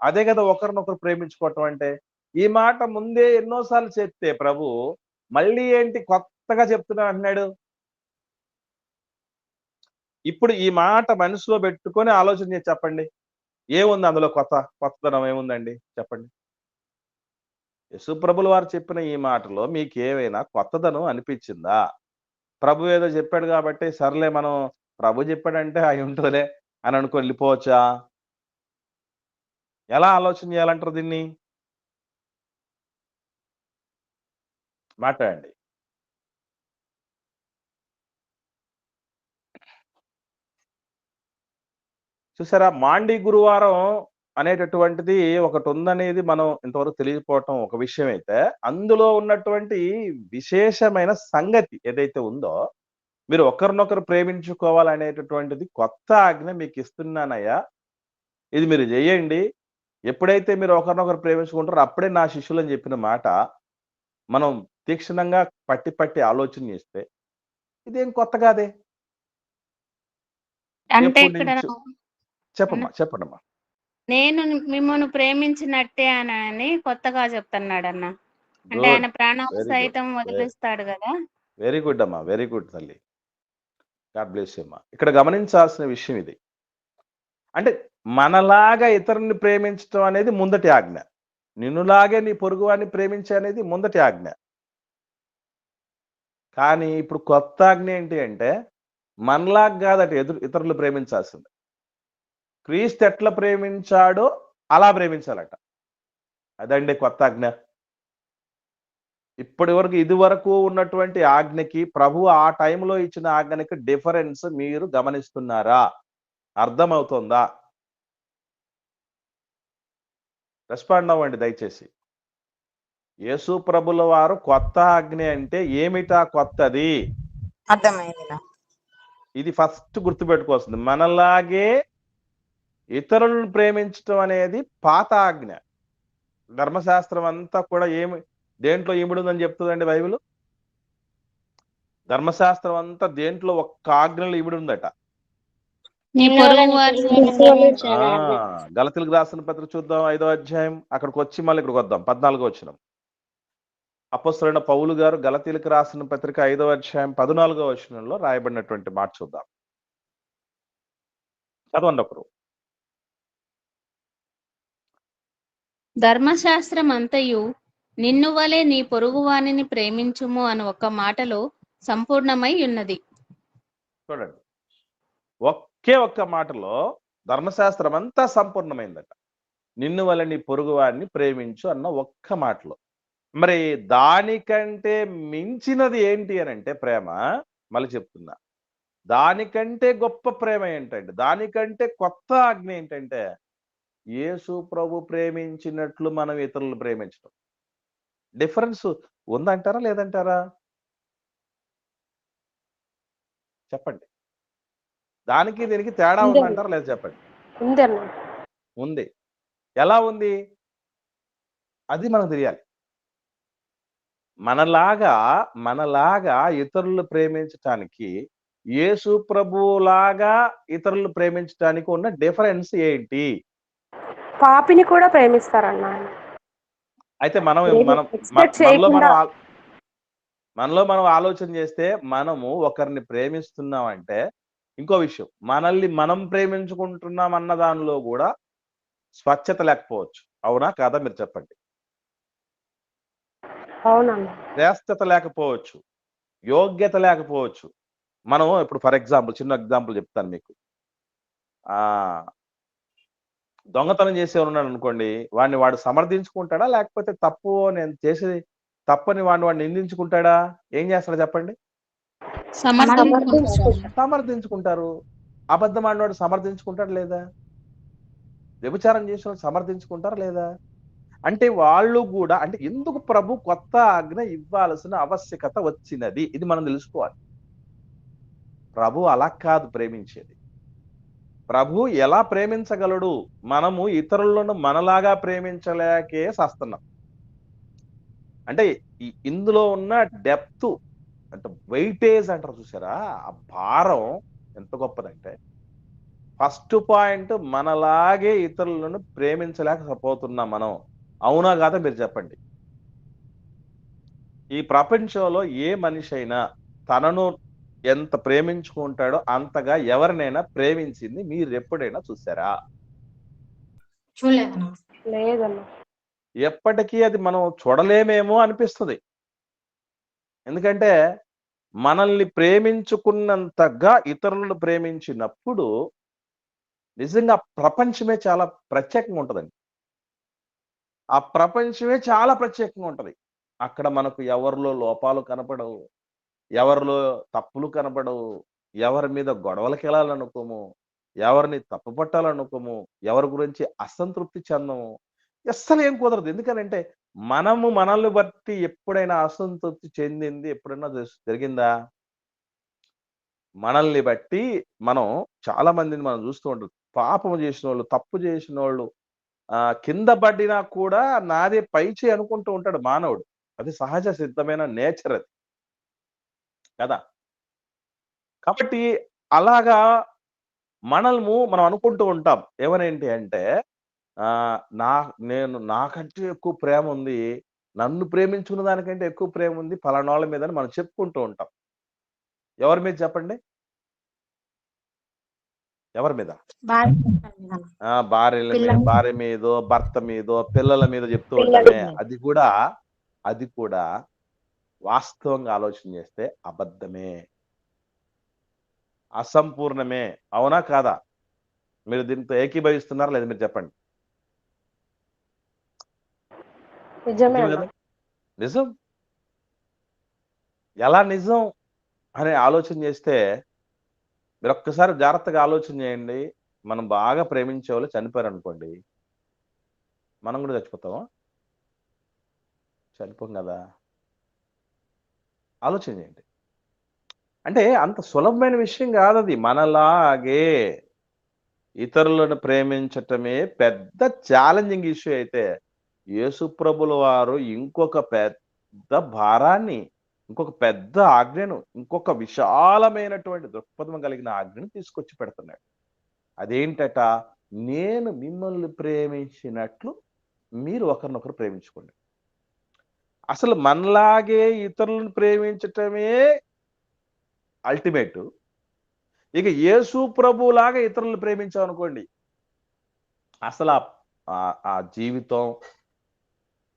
Speaker 1: అదే కదా ఒకరినొకరు ప్రేమించుకోవటం అంటే. ఈ మాట ముందే ఎన్నోసార్లు చెప్తే ప్రభు మళ్ళీ ఏంటి కొత్తగా చెప్తున్నా అంటున్నాడు? ఇప్పుడు ఈ మాట మనసులో పెట్టుకొని ఆలోచన చేసి చెప్పండి. ఏముంది అందులో కొత్తదనం ఏముందండి చెప్పండి? యేసు ప్రభుల వారు చెప్పిన ఈ మాటలో మీకు ఏమైనా కొత్తదనం అనిపించిందా? ప్రభు ఏదో చెప్పాడు కాబట్టి సర్లే మనం ప్రభు చెప్పాడంటే అయి ఉంటుందిలే అని అనుకొని వెళ్ళిపోవచ్చా? ఎలా ఆలోచన చేయాలంటారు దీన్ని? మాట్లాడండి. చూసారా, మాండి గురువారం అనేటటువంటిది ఒకటి ఉందనేది మనం ఇంతవరకు తెలియకపోవటం ఒక విషయం అయితే, అందులో ఉన్నటువంటి విశేషమైన సంగతి ఏదైతే ఉందో, మీరు ఒకరినొకరు ప్రేమించుకోవాలనేటటువంటిది కొత్త ఆజ్ఞ మీకు ఇస్తున్నానయ్యా, ఇది మీరు చేయండి. ఎప్పుడైతే మీరు ఒకరినొకరు ప్రేమించుకుంటారో అప్పుడే నా శిష్యులు అని చెప్పిన మాట మనం తీక్షణంగా పట్టి ఆలోచన చేస్తే ఇదేం కొత్త కాదే.
Speaker 4: అంటే
Speaker 1: ఎప్పటి
Speaker 4: ఇక్కడ
Speaker 1: నుంచో చెప్పండమ్మా.
Speaker 4: నేను మిమ్మల్ని ప్రేమించినట్టే అని కొత్తగా చెప్తున్నాడన్న. అంటే
Speaker 1: గుడ్,
Speaker 4: ఆయన ప్రాణం
Speaker 1: వెరీ గుడ్,
Speaker 4: సైతం వదిలిస్తాడు కదా.
Speaker 1: వెరీ గుడ్ అమ్మా, వెరీ గుడ్ తల్లి. గాడ్ బ్లెస్ యూ అమ్మా. ఇక్కడ గమనించాల్సిన విషయం ఇది. అంటే మనలాగా ఇతరుని ప్రేమించడం అనేది ముందటి ఆజ్ఞ. నిన్నులాగే నీ పొరుగువాడిని ప్రేమించే అనేది ముందటి ఆజ్ఞ. కానీ ఇప్పుడు కొత్త ఆజ్ఞ ఏంటి అంటే మనలాగా కాదట ఇతరులు ప్రేమించాల్సింది. క్రీస్తు ఎట్లా ప్రేమించాడో అలా ప్రేమించాలట. అదండి కొత్త ఆజ్ఞ. ఇదివరకు ఉన్నటువంటి ఆజ్ఞకి ప్రభు ఆ టైంలో ఇచ్చిన ఆజ్ఞకి డిఫరెన్స్ మీరు గమనిస్తున్నారా? అర్థమవుతుందా? రెస్పాండ్ అవ్వండి దయచేసి. యేసు ప్రభుల వారు కొత్త ఆజ్ఞ అంటే ఏమిటా కొత్తది?
Speaker 3: అర్థమైంది.
Speaker 1: ఇది ఫస్ట్ గుర్తుపెట్టుకోవాల్సింది. మనలాగే ఇతరులను ప్రేమించటం అనేది పాత ఆజ్ఞ. ధర్మశాస్త్రం అంతా కూడా దేంట్లో ఇమిడి ఉందని చెప్తుందండి బైబిల్? ధర్మశాస్త్రం అంతా దేంట్లో ఒక్క ఆజ్ఞలో ఇమిడి ఉందట.
Speaker 4: నీ పొరుగు వారిని ప్రేమించాలి.
Speaker 1: గలతీలకు రాసిన పత్రిక చూద్దాం 5వ అధ్యాయం. అక్కడికి వచ్చి మళ్ళీ ఇక్కడికి వద్దాం 14వ వచనం. అపొస్తలుడైన పౌలు గారు గలతీలకు రాసిన పత్రిక 5వ అధ్యాయం 14వ వచనంలో రాయబడినటువంటి మాట చూద్దాం. చదవండి ఒకరు.
Speaker 4: ధర్మశాస్త్రం అంతయు నిన్ను వలె నీ పొరుగు వానిని ప్రేమించుము అని ఒక్క మాటలో సంపూర్ణమై ఉన్నది.
Speaker 1: చూడండి, ఒకే ఒక్క మాటలో ధర్మశాస్త్రం అంతా సంపూర్ణమైందట. నిన్ను వలె నీ పొరుగు వారిని ప్రేమించు అన్న ఒక్క మాటలో. మరి దానికంటే మించినది ఏంటి అని అంటే ప్రేమ. మళ్ళీ చెప్తున్నా, దానికంటే గొప్ప ప్రేమ ఏంటంటే, దానికంటే కొత్త ఆజ్ఞ ఏంటంటే, యేసు ప్రభు ప్రేమించినట్లు మనం ఇతరులను ప్రేమించడం. డిఫరెన్స్ ఉందంటారా లేదంటారా? చెప్పండి. దానికి దీనికి తేడా ఉందంటారా లేదా చెప్పండి? ఉంది. ఎలా ఉంది అది మనకు తెలియాలి. మనలాగా ఇతరులు ప్రేమించటానికి, యేసు ప్రభులాగా ఇతరులు ప్రేమించటానికి ఉన్న డిఫరెన్స్ ఏంటి?
Speaker 3: పాపిని కూడా ప్రేమిస్తారన్న.
Speaker 1: అయితే మనలో మనం ఆలోచన చేస్తే, మనము ఒకరిని ప్రేమిస్తున్నామంటే ఇంకో విషయం, మనల్ని మనం ప్రేమించుకుంటున్నాం అన్న దానిలో కూడా స్వచ్ఛత లేకపోవచ్చు. అవునా కాదా మీరు చెప్పండి?
Speaker 3: అవునన్నా.
Speaker 1: శ్రేష్టత లేకపోవచ్చు, యోగ్యత లేకపోవచ్చు. మనం ఇప్పుడు ఫర్ ఎగ్జాంపుల్, చిన్న ఎగ్జాంపుల్ చెప్తాను మీకు. దొంగతనం చేసేవాడు ఉన్నాడు అనుకోండి, వాడు సమర్థించుకుంటాడా, లేకపోతే తప్పు నేను చేసేది తప్పని వాడు నిందించుకుంటాడా? ఏం చేస్తాడు చెప్పండి? సమర్థించుకుంటారు. అబద్ధం ఆడినవాడు సమర్థించుకుంటాడు లేదా? వ్యభిచారం చేసినవాడు సమర్థించుకుంటారా లేదా? అంటే వాళ్ళు కూడా, అంటే ఎందుకు ప్రభు కొత్త ఆజ్ఞ ఇవ్వాల్సిన ఆవశ్యకత వచ్చినది? ఇది మనం తెలుసుకోవాలి. ప్రభు అలా కాదు ప్రేమించేది. ప్రభు ఎలా ప్రేమించగలడు? మనము ఇతరులను మనలాగా ప్రేమించలేకే సస్తున్నాం. అంటే ఇందులో ఉన్న డెప్త్, అంటే వెయిటేజ్ అంటారు చూసారా, ఆ భారం ఎంత గొప్పదంటే, ఫస్ట్ పాయింట్, మనలాగే ఇతరులను ప్రేమించలేకపోతున్నాం మనం. అవునా కాదా మీరు చెప్పండి? ఈ ప్రపంచంలో ఏ మనిషి అయినా తనను ఎంత ప్రేమించుకుంటాడో అంతగా ఎవరినైనా ప్రేమించింది మీరు ఎప్పుడైనా చూసారా?
Speaker 3: లేదన్నా.
Speaker 1: ఎప్పటికీ అది మనం చూడలేమేమో అనిపిస్తుంది. ఎందుకంటే మనల్ని ప్రేమించుకున్నంతగా ఇతరులను ప్రేమించినప్పుడు నిజంగా ప్రపంచమే చాలా ప్రత్యేకంగా ఉంటుందండి. ఆ ప్రపంచమే చాలా ప్రత్యేకంగా ఉంటది. అక్కడ మనకు ఎవరిలో లోపాలు కనపడవు, ఎవరిలో తప్పులు కనపడవు, ఎవరి మీద గొడవలకి వెళ్ళాలనుకోము, ఎవరిని తప్పు పట్టాలనుకోము, ఎవరి గురించి అసంతృప్తి చెందము. అస్సలు ఏం కుదరదు. ఎందుకనంటే మనల్ని బట్టి ఎప్పుడైనా అసంతృప్తి చెందింది ఎప్పుడైనా జరిగిందా? మనల్ని బట్టి మనం చాలా మందిని మనం చూస్తూ ఉంటాం. పాపం చేసిన వాళ్ళు, తప్పు చేసిన వాళ్ళు కింద పడినా కూడా నాదే పైచే అనుకుంటూ ఉంటాడు మానవుడు. అది సహజ సిద్ధమైన నేచర్ అది కదా. కాబట్టి అలాగా మనం అనుకుంటూ ఉంటాం. ఏమనేంటి అంటే, నాకంటే ఎక్కువ ప్రేమ ఉంది, నన్ను ప్రేమించుకున్న దానికంటే ఎక్కువ ప్రేమ ఉంది ఫలానాళ్ళ మీద అని మనం చెప్పుకుంటూ ఉంటాం. ఎవరి మీద చెప్పండి? ఎవరి మీద? భార్య మీదో, భర్త మీదో, పిల్లల మీద చెప్తూ ఉంటామే. అది కూడా వాస్తవంగా ఆలోచన చేస్తే అబద్ధమే, అసంపూర్ణమే. అవునా కాదా? మీరు దీంతో ఏకీభవిస్తున్నారా లేదా మీరు చెప్పండి? నిజం. ఎలా నిజం అనే ఆలోచన చేస్తే, మీరు ఒక్కసారి జాగ్రత్తగా ఆలోచన చేయండి. మనం బాగా ప్రేమించే వాళ్ళు చనిపోయారు అనుకోండి, మనం కూడా చచ్చిపోతామా? చనిపోం కదా. ఆలోచన చేయండి. అంటే అంత సులభమైన విషయం కాదది. మనలాగే ఇతరులను ప్రేమించటమే పెద్ద ఛాలెంజింగ్ ఇష్యూ అయితే, యేసుప్రభుల వారు ఇంకొక పెద్ద భారాన్ని, ఇంకొక పెద్ద ఆజ్ఞను, ఇంకొక విశాలమైనటువంటి దృక్పథం కలిగిన ఆజ్ఞను తీసుకొచ్చి పెడుతున్నాడు. అదేంటట? నేను మిమ్మల్ని ప్రేమించినట్లు మీరు ఒకరినొకరు ప్రేమించుకోండి. అసలు మనలాగే ఇతరులను ప్రేమించటమే అల్టిమేట్. ఇక యేసు ప్రభువులాగా ఇతరులను ప్రేమించామనుకోండి, అసలు ఆ జీవితం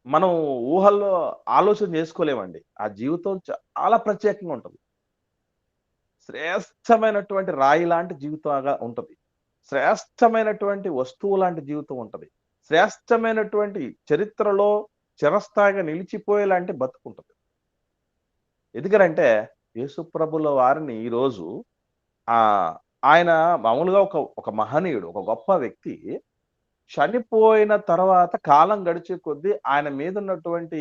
Speaker 1: మనం ఊహల్లో ఆలోచన చేసుకోలేమండి. ఆ జీవితం చాలా ప్రత్యేకంగా ఉంటది. శ్రేష్టమైనటువంటి రాయి లాంటి జీవితంగా ఉంటది. శ్రేష్టమైనటువంటి వస్తువు లాంటి జీవితం ఉంటది. శ్రేష్టమైనటువంటి చరిత్రలో చిరస్థాయిగా నిలిచిపోయేలాంటి బతుకుంటది. ఎందుకనంటే యేసుప్రభుల వారిని ఈరోజు ఆయన మామూలుగా ఒక మహనీయుడు, ఒక గొప్ప వ్యక్తి చనిపోయిన తర్వాత కాలం గడిచే కొద్దీ ఆయన మీద ఉన్నటువంటి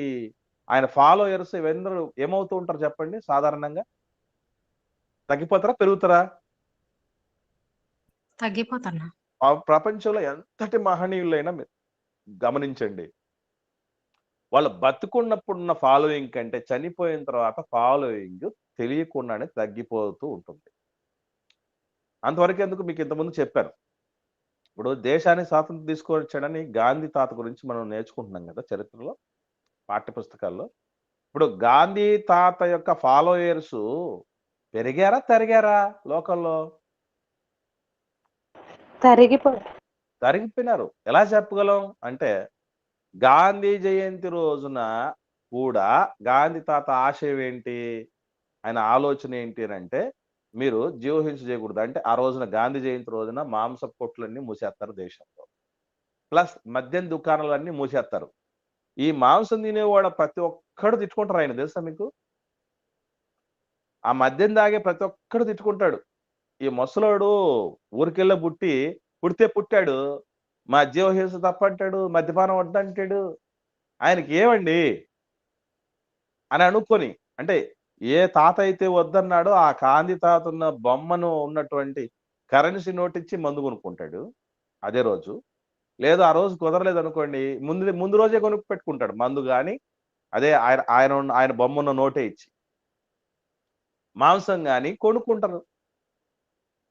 Speaker 1: ఆయన ఫాలోయర్స్ ఇవన్నీ ఏమవుతూ ఉంటారు చెప్పండి? సాధారణంగా తగ్గిపోతారా? పెరుగుతారా?
Speaker 5: తగ్గిపోతన్నా.
Speaker 1: ప్రపంచంలో ఎంతటి మహనీయులైనా మీరు గమనించండి. వాళ్ళు బతుకున్నప్పుడున్న ఫాలోయింగ్ కంటే చనిపోయిన తర్వాత ఫాలోయింగ్ తెలియకుండానే తగ్గిపోతూ ఉంటుంది. అంతవరకు ఎందుకు మీకు ఇంతకుముందు చెప్పాను. ఇప్పుడు దేశానికి స్వాతంత్రం తీసుకొచ్చాడని గాంధీ తాత గురించి మనం నేర్చుకుంటున్నాం కదా చరిత్రలో, పాఠ్యపుస్తకాల్లో. ఇప్పుడు గాంధీ తాత యొక్క ఫాలోయర్స్ పెరిగారా? తరిగారా లోకంలో? తరిగిపోయినారు. ఎలా చెప్పగలం అంటే, గాంధీ జయంతి రోజున కూడా గాంధీ తాత ఆశయం ఏంటి? ఆయన ఆలోచన ఏంటి అనంటే, మీరు జీవహింస చేయకూడదు. అంటే ఆ రోజున గాంధీ జయంతి రోజున మాంసపు కొట్లన్నీ మూసేస్తారు దేశంలో. ప్లస్ మద్యం దుకాణాలన్నీ మూసేస్తారు. ఈ మాంసం తినేవాడు ప్రతి ఒక్కడు తిట్టుకుంటారు ఆయన తెలుసా మీకు? ఆ మద్యం తాగే ప్రతి ఒక్కడు తిట్టుకుంటాడు. ఈ ముసలోడు ఊరికెళ్ళ పుడితే పుట్టాడు. జీవహింస తప్పంటాడు, మద్యపానం వద్దంటాడు. ఆయనకి ఏమండి అని అనుకొని, అంటే ఏ తాత అయితే వద్దన్నాడో ఆ గాంధీ తాత ఉన్న బొమ్మను ఉన్నటువంటి కరెన్సీ నోటిచ్చి మందు కొనుక్కుంటాడు అదే రోజు. లేదు ఆ రోజు కుదరలేదు అనుకోండి, ముందు రోజే కొనుక్కు పెట్టుకుంటాడు మందు గాని, అదే ఆయన బొమ్మ ఉన్న నోటే ఇచ్చి. మాంసం గాని కొనుక్కుంటారు.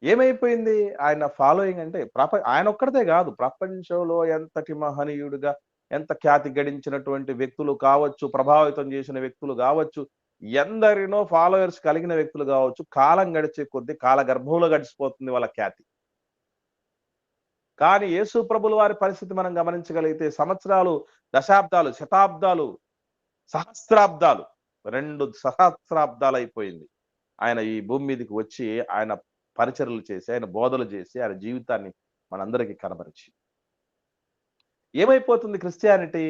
Speaker 1: ఏమైపోయింది ఆయన ఫాలోయింగ్ అంటే? ఆయన ఒక్కడితే కాదు, ప్రపంచంలో ఎంతటి మహనీయుడిగా, ఎంత ఖ్యాతి గడించినటువంటి వ్యక్తులు కావచ్చు, ప్రభావితం చేసిన వ్యక్తులు కావచ్చు, ఎందరినో ఫాలోయర్స్ కలిగిన వ్యక్తులు కావచ్చు, కాలం గడిచే కొద్దీ కాల గర్భంలో గడిచిపోతుంది వాళ్ళ ఖ్యాతి. కానీ యేసు ప్రభుల వారి పరిస్థితి మనం గమనించగలిగితే సంవత్సరాలు, దశాబ్దాలు, శతాబ్దాలు, సహస్రాబ్దాలు, 2 సహస్రాబ్దాలు అయిపోయింది ఆయన ఈ భూమి మీదకి వచ్చి, ఆయన పరిచర్యలు చేసి, ఆయన బోధలు చేసి, ఆయన జీవితాన్ని మనందరికీ కనబరిచి. ఏమైపోతుంది క్రిస్టియానిటీ?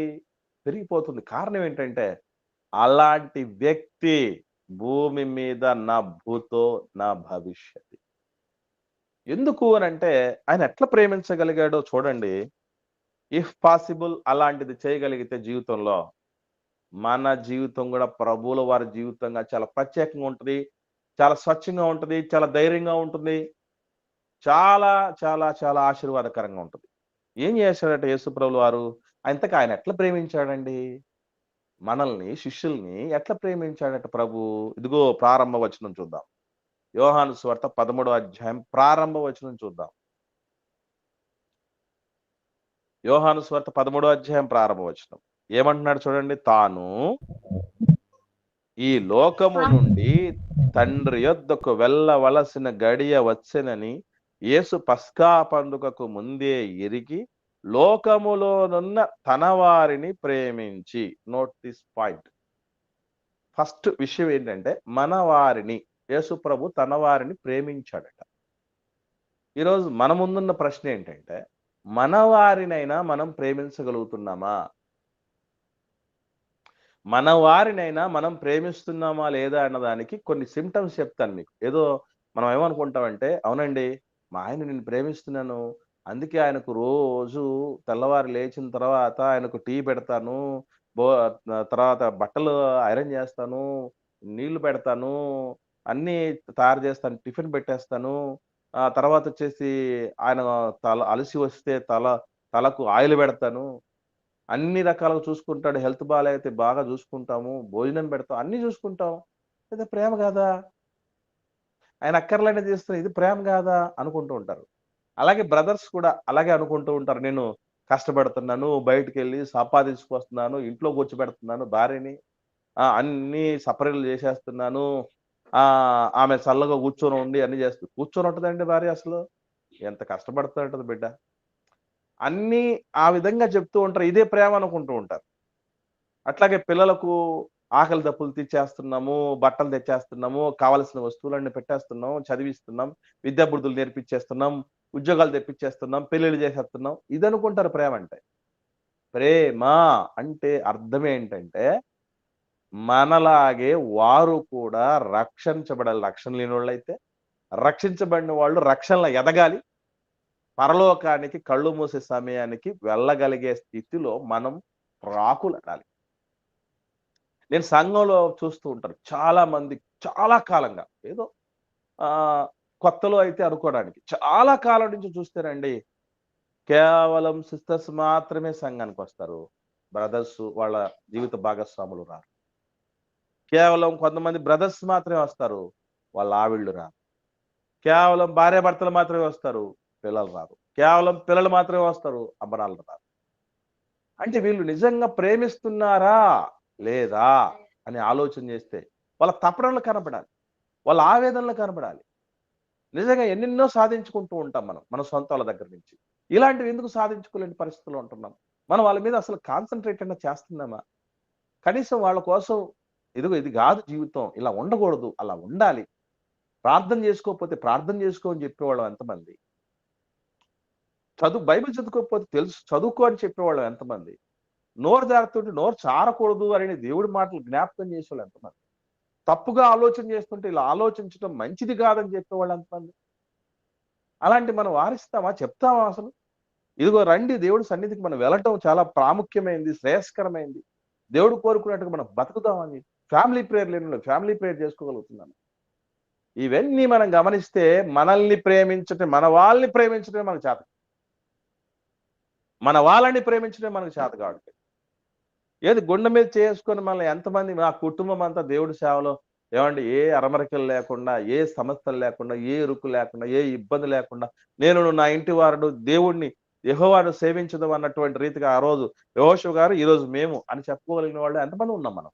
Speaker 1: పెరిగిపోతుంది. కారణం ఏంటంటే, అలాంటి వ్యక్తి భూమి మీద నా భూతో నా భవిష్యత్. ఎందుకు అనంటే ఆయన ఎట్లా ప్రేమించగలిగాడో చూడండి. ఇఫ్ పాసిబుల్ అలాంటిది చేయగలిగితే జీవితంలో, మన జీవితం కూడా ప్రభువుల వారి జీవితంగా చాలా ప్రత్యేకంగా ఉంటది. చాలా స్వచ్ఛంగా ఉంటది. చాలా ధైర్యంగా ఉంటుంది. చాలా చాలా చాలా ఆశీర్వాదకరంగా ఉంటది. ఏం చేశాడట యేసుప్రభుల వారు? ఇంతకు ఆయన ఎట్లా ప్రేమించాడండి? మనల్ని శిష్యుల్ని ఎట్లా ప్రేమించాడట ప్రభు? ఇదిగో ప్రారంభ వచనం చూద్దాం. యోహాను సువార్త 13వ అధ్యాయం ప్రారంభ వచనం చూద్దాం. యోహాను సువార్త 13వ అధ్యాయం ప్రారంభ వచనం. ఏమంటున్నాడు చూడండి. తాను ఈ లోకము నుండి తండ్రి యొద్దకు వెళ్ళవలసిన గడియ వచ్చెనని యేసు పస్కా పండుగకు ముందే ఎరిగి లోకములోనున్న తన వారిని ప్రేమించి. Note this point. ఫస్ట్ విషయం ఏంటంటే, మన వారిని యేసు ప్రభు తన వారిని ప్రేమించాడట. ఈరోజు మన ముందున్న ప్రశ్న ఏంటంటే, మన వారినైనా మనం ప్రేమించగలుగుతున్నామా? మన వారినైనా మనం ప్రేమిస్తున్నామా లేదా అన్నదానికి కొన్ని సిమ్టమ్స్ చెప్తాను మీకు. ఏదో మనం ఏమనుకుంటామంటే, అవునండి మా ఆయన నేను ప్రేమిస్తున్నాను, అందుకే ఆయనకు రోజు తెల్లవారు లేచిన తర్వాత ఆయనకు టీ పెడతాను, తర్వాత బట్టలు ఐరన్ చేస్తాను, నీళ్లు పెడతాను, అన్నీ తయారు చేస్తాను, టిఫిన్ పెట్టేస్తాను. తర్వాత వచ్చేసి ఆయన అలసి వస్తే తలకు ఆయిల్ పెడతాను. అన్ని రకాలుగా చూసుకుంటాడు. హెల్త్ బాలేతే బాగా చూసుకుంటాము. భోజనం పెడతాం. అన్నీ చూసుకుంటాం. ఇది ప్రేమ కాదా? ఆయన అక్కర్లేనిది చేస్తున్నా ఇది ప్రేమ కాదా? అనుకుంటూ ఉంటారు. అలాగే బ్రదర్స్ కూడా అలాగే అనుకుంటూ ఉంటారు. నేను కష్టపడుతున్నాను, బయటికెళ్ళి సంపాదించుకొస్తున్నాను, ఇంట్లో కూర్చోబెడుతున్నాను భార్యని. అన్నీ సపరేట్లు చేసేస్తున్నాను. ఆమె చల్లగా కూర్చొని ఉండి అన్నీ చేస్తుంది. కూర్చొని ఉంటదండి భార్య అసలు? ఎంత కష్టపడుతూ ఉంటది బిడ్డ. అన్నీ ఆ విధంగా చెప్తూ ఉంటారు. ఇదే ప్రేమ అనుకుంటూ ఉంటారు. అట్లాగే పిల్లలకు ఆకలి దప్పులు తీర్చేస్తున్నాము, బట్టలు తెచ్చేస్తున్నాము, కావాల్సిన వస్తువులన్నీ పెట్టేస్తున్నాం, చదివిస్తున్నాం, విద్యాబుద్ధులు నేర్పించేస్తున్నాం, ఉద్యోగాలు తెప్పించేస్తున్నాం, పెళ్ళిళ్ళు చేసేస్తున్నాం. ఇదనుకుంటారు ప్రేమ అంటే. ప్రేమ అంటే అర్థం ఏంటంటే, మనలాగే వారు కూడా రక్షించబడాలి. రక్షణ లేనోళ్ళైతే, రక్షించబడిన వాళ్ళు రక్షణలో ఎదగాలి. పరలోకానికి కళ్ళు మూసే సమయానికి వెళ్ళగలిగే స్థితిలో మనం ప్రాకులాడాలి. నేను సంఘంలో చూస్తూ ఉంటాను. చాలా మంది చాలా కాలంగా ఏదో ఆహ్, కొత్తలో అయితే అనుకోడానికి. చాలా కాలం నుంచి చూస్తేనండి, కేవలం సిస్టర్స్ మాత్రమే సంఘానికొస్తారు. బ్రదర్స్ వాళ్ళ జీవిత భాగస్వాములు రారు. కేవలం కొంతమంది బ్రదర్స్ మాత్రమే వస్తారు. వాళ్ళ ఆవిళ్ళు రారు. కేవలం భార్యాభర్తలు మాత్రమే వస్తారు. పిల్లలు రారు. కేవలం పిల్లలు మాత్రమే వస్తారు. అమ్మనాన్నలు రారు. అంటే వీళ్ళు నిజంగా ప్రేమిస్తున్నారా? లేదా? అని ఆలోచన చేస్తే వాళ్ళ తపనలు కనపడాలి. వాళ్ళ ఆవేదనలు కనపడాలి. నిజంగా ఎన్నెన్నో సాధించుకుంటూ ఉంటాం మనం. మన సొంతోళ్ళ దగ్గర నుంచి. ఇలాంటివి ఎందుకు సాధించుకోలేని పరిస్థితిలో ఉంటున్నాం? మనం వాళ్ళ మీద అసలు కాన్సంట్రేట్ అన్నా చేస్తున్నామా? కనీసం వాళ్ళ కోసం ఇదిగో ఇది గాదు జీవితం. ఇలా ఉండకూడదు. అలా ఉండాలి. ప్రార్థన చేసుకోకపోతే ప్రార్థన చేసుకో అని చెప్పేవాళ్ళం ఎంతమంది? బైబిల్ చదువుకోకపోతే చదువుకో అని చెప్పేవాళ్ళం ఎంతమంది? నోరు జారుతుంటే నోరు చారకూడదు అని దేవుడి మాటలు జ్ఞాపకం చేసేవాళ్ళు ఎంతమంది? తప్పుగా ఆలోచన చేస్తుంటే ఇలా ఆలోచించడం మంచిది కాదని చెప్పేవాళ్ళు ఎంతమంది? అలాంటి మనం వారిస్తామా? చెప్తామా అసలు? ఇదిగో రండి దేవుడి సన్నిధికి మనం వెళ్ళటం చాలా ప్రాముఖ్యమైంది, శ్రేయస్కరమైంది. దేవుడు కోరుకున్నట్టుగా మనం బతుకుదామని ఫ్యామిలీ ప్రేయర్ లేని ఫ్యామిలీ ప్రేయర్ చేసుకోగలుగుతున్నాను. ఇవన్నీ మనం గమనిస్తే మనల్ని ప్రేమించటం, మన వాళ్ళని ప్రేమించటమే మనకు చేత. మన వాళ్ళని ప్రేమించడమే మనకు చేత కావట్లేదు. ఏది గుండె మీద చేసుకొని మనల్ని ఎంతమంది మా కుటుంబం అంతా దేవుడి సేవలో ఏమండి ఏ అరమరికలు లేకుండా, ఏ సమస్యలు లేకుండా, ఏ ఇరుకు లేకుండా, ఏ ఇబ్బంది లేకుండా నేను నా ఇంటి వారుడు దేవుడిని యెహోవాను సేవించదు అన్నటువంటి రీతిగా ఆ రోజు యెహోషువ గారు, ఈ రోజు మేము అని చెప్పుకోగలిగిన వాళ్ళు ఎంతమంది ఉన్నాం మనం?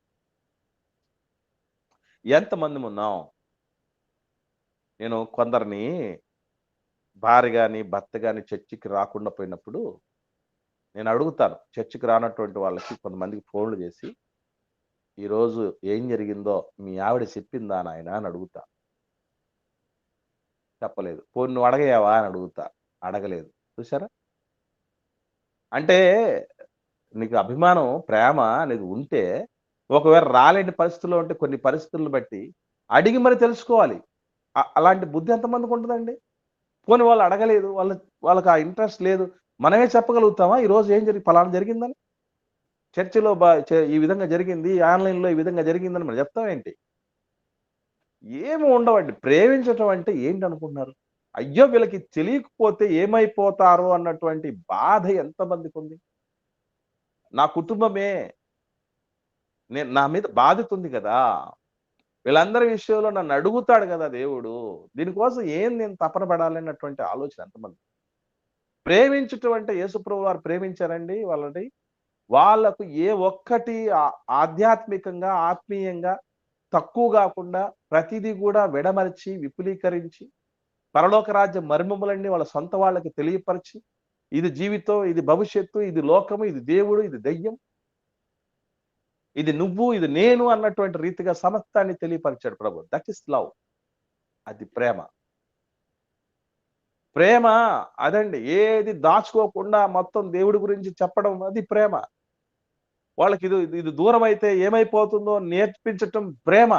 Speaker 1: ఎంతమంది ఉన్నాం? నేను కొందరిని భార్య గాని, భర్త గాని చర్చికి రాకుండా పోయినప్పుడు నేను అడుగుతాను. చర్చికి రానటువంటి వాళ్ళకి కొంతమందికి ఫోన్లు చేసి, "ఈరోజు ఏం జరిగిందో మీ ఆవిడ చెప్పిందా నాయనా?" అని అడుగుతా. చెప్పలేదు. పోనీ నువ్వు అడగయావా అని అడుగుతా. అడగలేదు. చూసారా? అంటే నీకు అభిమానం, ప్రేమ అనేది ఉంటే, ఒకవేళ రాలేని పరిస్థితుల్లో ఉంటే కొన్ని పరిస్థితులను బట్టి అడిగి మరి తెలుసుకోవాలి. అలాంటి బుద్ధి ఎంతమందికుంటదండి? పోనీ వాళ్ళు అడగలేదు. వాళ్ళకి ఆ ఇంట్రెస్ట్ లేదు. మనమే చెప్పగలుగుతామా? ఈరోజు ఏం పలానా జరిగిందని? చర్చిలో ఈ విధంగా జరిగింది. ఆన్‌లైన్‌లో ఈ విధంగా జరిగిందని మనం చెప్తామేంటి? ఏమి ఉండవండి. ప్రేమించటం అంటే ఏంటనుకుంటున్నారు? అయ్యో! వీళ్ళకి తెలియకపోతే ఏమైపోతారో అన్నటువంటి బాధ ఎంతమందికుంది? నా కుటుంబమే నా మీద బాధ్యత ఉంది గదా! వీళ్ళందరి విషయంలో నన్ను అడుగుతాడు గదా దేవుడు. దీనికోసం నేను తపన పడాలన్నటువంటి ఆలోచన ఎంతమంది? ప్రేమించటం అంటే యేసుప్రభు వారు ప్రేమించారండి వాళ్ళని? వాళ్ళకు ఏ ఒక్కటి ఆధ్యాత్మికంగా, ఆత్మీయంగా తక్కువ గాకుండా ప్రతిదీ గూడా విడమరిచి, విపులీకరించి, పరలోక రాజ్య మర్మములన్నీ వాళ్ళ సొంత వాళ్ళకి తెలియపరిచి, ఇది జీవితం, ఇది భవిష్యత్తు, ఇది లోకము, ఇది దేవుడు, ఇది దెయ్యం, ఇది నువ్వు, ఇది నేను అన్నటువంటి రీతిగా సమస్తాన్ని తెలియపరిచాడు ప్రభు. That is love. అది ప్రేమ. ప్రేమ అదండి. ఏది దాచుకోకుండా మొత్తం దేవుడి గురించి చెప్పడం అది ప్రేమ. వాళ్ళకి ఇది దూరమైతే ఏమైపోతుందో నేర్పించటం ప్రేమ.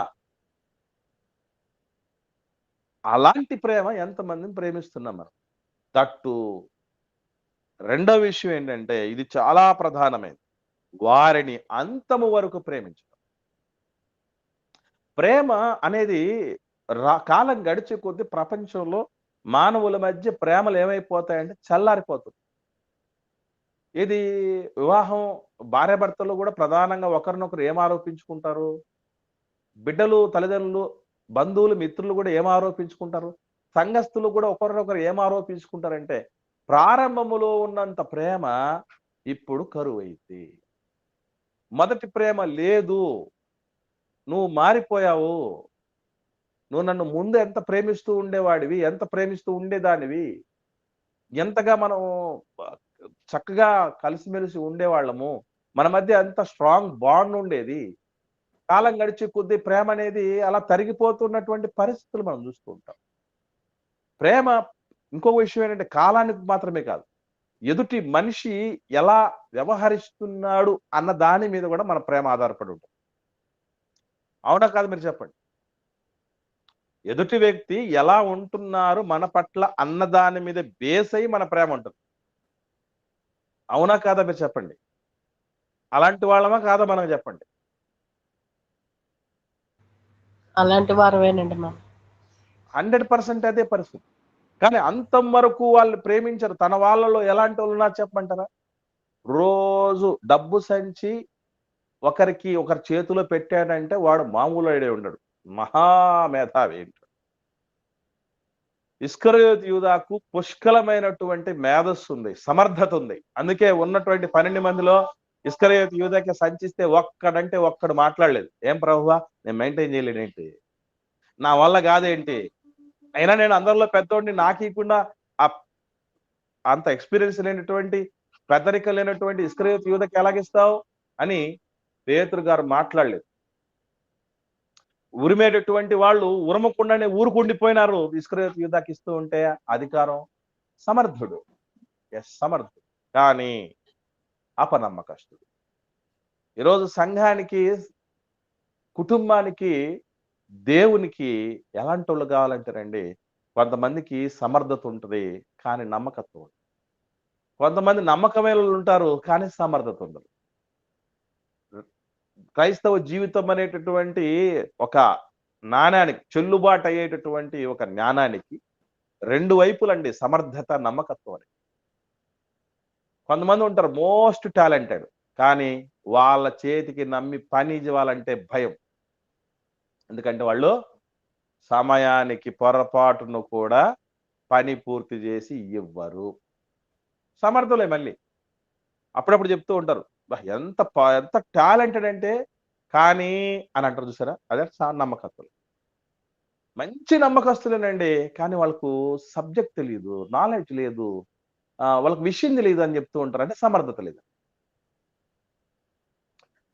Speaker 1: అలాంటి ప్రేమ ఎంతమందిని ప్రేమిస్తున్నాం మనం. దట్టు రెండో విషయం ఏంటంటే ఇది చాలా ప్రధానమైనది. వారిని అంతము వరకు ప్రేమించడం. ప్రేమ అనేది కాలం గడిచే కొద్దీ ప్రపంచంలో మానవుల మధ్య ప్రేమలు ఏమైపోతాయంటే చల్లారిపోతుంది. ఇది వివాహం భార్యాభర్తలు కూడా ప్రధానంగా ఒకరినొకరు ఏం ఆరోపించుకుంటారు? బిడ్డలు, తల్లిదండ్రులు, బంధువులు, మిత్రులు కూడా ఏం ఆరోపించుకుంటారు? సంఘస్థులు కూడా ఒకరినొకరు ఏం ఆరోపించుకుంటారంటే, ప్రారంభములో ఉన్నంత ప్రేమ ఇప్పుడు కరువైంది. మొదటి ప్రేమ లేదు. నువ్వు మారిపోయావు. నువ్వు నన్ను ముందు ఎంత ప్రేమిస్తూ ఉండేవాడివి, ఎంత ప్రేమిస్తూ ఉండేదానివి, ఎంతగా మనం చక్కగా కలిసిమెలిసి ఉండేవాళ్ళము. మన మధ్య ఎంత స్ట్రాంగ్ బాండ్ ఉండేది. కాలం గడిచే కొద్దీ ప్రేమ అనేది అలా తరిగిపోతున్నటువంటి పరిస్థితులు మనం చూస్తూ ఉంటాం. ప్రేమ ఇంకో విషయం ఏంటంటే కాలానికి మాత్రమే కాదు, ఎదుటి మనిషి ఎలా వ్యవహరిస్తున్నాడు అన్న దాని మీద కూడా మన ప్రేమ ఆధారపడి ఉంటుంది. అవునా కాదు మీరు చెప్పండి? ఎదుటి వ్యక్తి ఎలా ఉంటున్నారు మన పట్ల అన్న దాని మీద బేస్ అయి మన ప్రేమ ఉంటుంది. అవునా కాదా మీరు చెప్పండి? అలాంటి వాళ్ళమా కాదా మనం చెప్పండి?
Speaker 5: అలాంటి వారమేనండి మనం.
Speaker 1: 100% అదే పరిస్థితి. కానీ అంతం వరకు వాళ్ళు ప్రేమించరు. తన వాళ్ళలో ఎలాంటి వాళ్ళు ఉన్నారు చెప్పమంటారా? రోజు డబ్బు సంచి ఒకరి చేతిలో పెట్టాడంటే వాడు మామూలుడే ఉండడు. మహామేధావి. ఇస్కరియోతు యూదాకు పుష్కలమైనటువంటి మేధస్సు ఉంది, సమర్థత ఉంది. అందుకే ఉన్నటువంటి 12 మందిలో ఇస్కరియోతు యూదాకి సంచిస్తే ఒక్కడంటే ఒక్కడు మాట్లాడలేదు. ఏం ప్రభువా నేను మెయింటైన్ చేయలేనేంటి, నా వల్ల కాదేంటి, అయినా నేను అందరిలో పెద్దోడిని, నాకీకుండా అంత ఎక్స్పీరియన్స్ లేనటువంటి, పెద్దరికం లేనటువంటి ఇస్కరియోతు యూదాకి ఎలాగిస్తావు అని పేతురు గారు మాట్లాడలేదు. ఉరిమేటటువంటి వాళ్ళు ఉరమకుండానే ఊరుకుండిపోయినారు. ఇస్కరియోతు యూదాకి ఇస్తూ ఉంటే అధికారం. సమర్థుడు, సమర్థుడు, కానీ అపనమ్మకస్తుడు. ఈరోజు సంఘానికి, కుటుంబానికి, దేవునికి ఎలాంటి వాళ్ళు కావాలంటారండి? కొంతమందికి సమర్థత ఉంటుంది కానీ నమ్మకత్వం ఉంటుంది. కొంతమంది నమ్మకమైన వాళ్ళు ఉంటారు కానీ సమర్థత ఉండదు. క్రైస్తవ జీవితం అనేటటువంటి ఒక నాణానికి, చెల్లుబాటు అయ్యేటటువంటి ఒక జ్ఞానానికి 2 వైపులండి, సమర్థత, నమ్మకత్వం అని. కొంతమంది ఉంటారు మోస్ట్ టాలెంటెడ్, కానీ వాళ్ళ చేతికి నమ్మి పని చేయాలంటే భయం. ఎందుకంటే వాళ్ళు సమయానికి పొరపాటును కూడా పని పూర్తి చేసి ఇవ్వరు. సమర్థులే మళ్ళీ. అప్పుడప్పుడు చెప్తూ ఉంటారు ఎంత ఎంత టాలెంటెడ్ అంటే, కానీ అని అంటారు చూసారా, అదే నమ్మకస్తులు. మంచి నమ్మకస్తులేనండి, కానీ వాళ్ళకు సబ్జెక్ట్ తెలియదు, నాలెడ్జ్ లేదు, వాళ్ళకి విషయం తెలియదు అని చెప్తూ ఉంటారు. అంటే సమర్థత లేదు.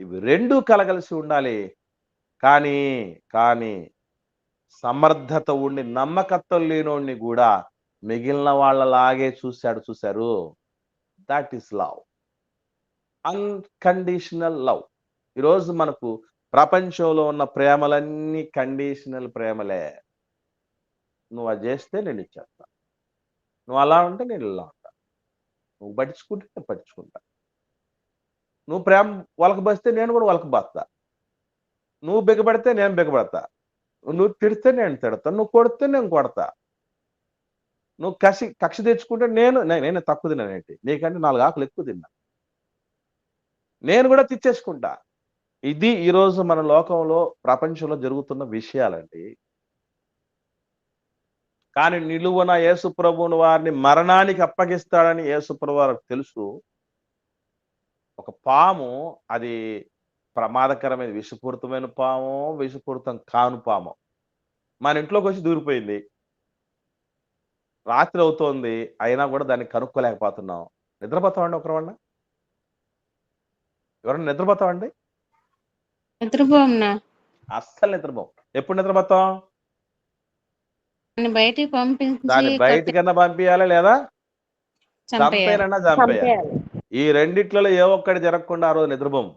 Speaker 1: ఇవి 2 కలగలిసి ఉండాలి. కానీ కానీ సమర్థత ఉండి నమ్మకత్వం లేనోడిని కూడా మిగిలిన వాళ్ళలాగే చూశారు. That is love, unconditional love. ఈరోజు మనకు ప్రపంచంలో ఉన్న ప్రేమలన్నీ కండిషనల్ ప్రేమలే. నువ్వు అది చేస్తే నేను ఇచ్చేస్తా, నువ్వు అలా ఉంటే నేను ఇలా ఉంటా, నువ్వు పట్టించుకుంటే నేను పట్టించుకుంటా, నువ్వు ప్రేమ వాళ్ళకి బస్తే నేను కూడా వాళ్ళకి బస్తా, నువ్వు బిగబడితే నేను బిగబడతా, నువ్వు తిడితే నేను తిడతా, నువ్వు కొడితే నేను కొడతా, నువ్వు కక్ష తెచ్చుకుంటే నేను తక్కువ తిన్నానేంటి, నీకంటే 4 ఆకులు ఎక్కువ తిన్నా, నేను కూడా తెచ్చేసుకుంటా. ఇది ఈరోజు మన లోకంలో, ప్రపంచంలో జరుగుతున్న విషయాలండి. కానీ నిలువున యేసు ప్రభువుని వారిని మరణానికి అప్పగిస్తాడని యేసు ప్రభు వారికి తెలుసు. ఒక పాము, అది ప్రమాదకరమైన విషపూరితమైన పాము, విషపూరితం కాను పాము మన ఇంట్లోకి వచ్చి దూరిపోయింది. రాత్రి అవుతోంది, అయినా కూడా దాన్ని కనుక్కోలేకపోతున్నాం. నిద్రపోతామండి ఒకరవన్నా? ఎవరన్నా నిద్రపోతామండి?
Speaker 4: నిద్రపోమ్నా?
Speaker 1: అస్సలు నిద్రపోం. ఎప్పుడు నిద్రపోతాం?
Speaker 4: బయటికి
Speaker 1: దాన్ని
Speaker 4: పంపించి
Speaker 1: బయటికన్నా పంపించాలి, లేదా
Speaker 4: చంపేయాలి.
Speaker 1: చంపేనన్నా చంపేయాలి.
Speaker 3: చంపేయాలి.
Speaker 1: ఈ రెండిట్లలో ఏ ఒక్కటి జరగకుండా ఆ రోజు నిద్రపోం.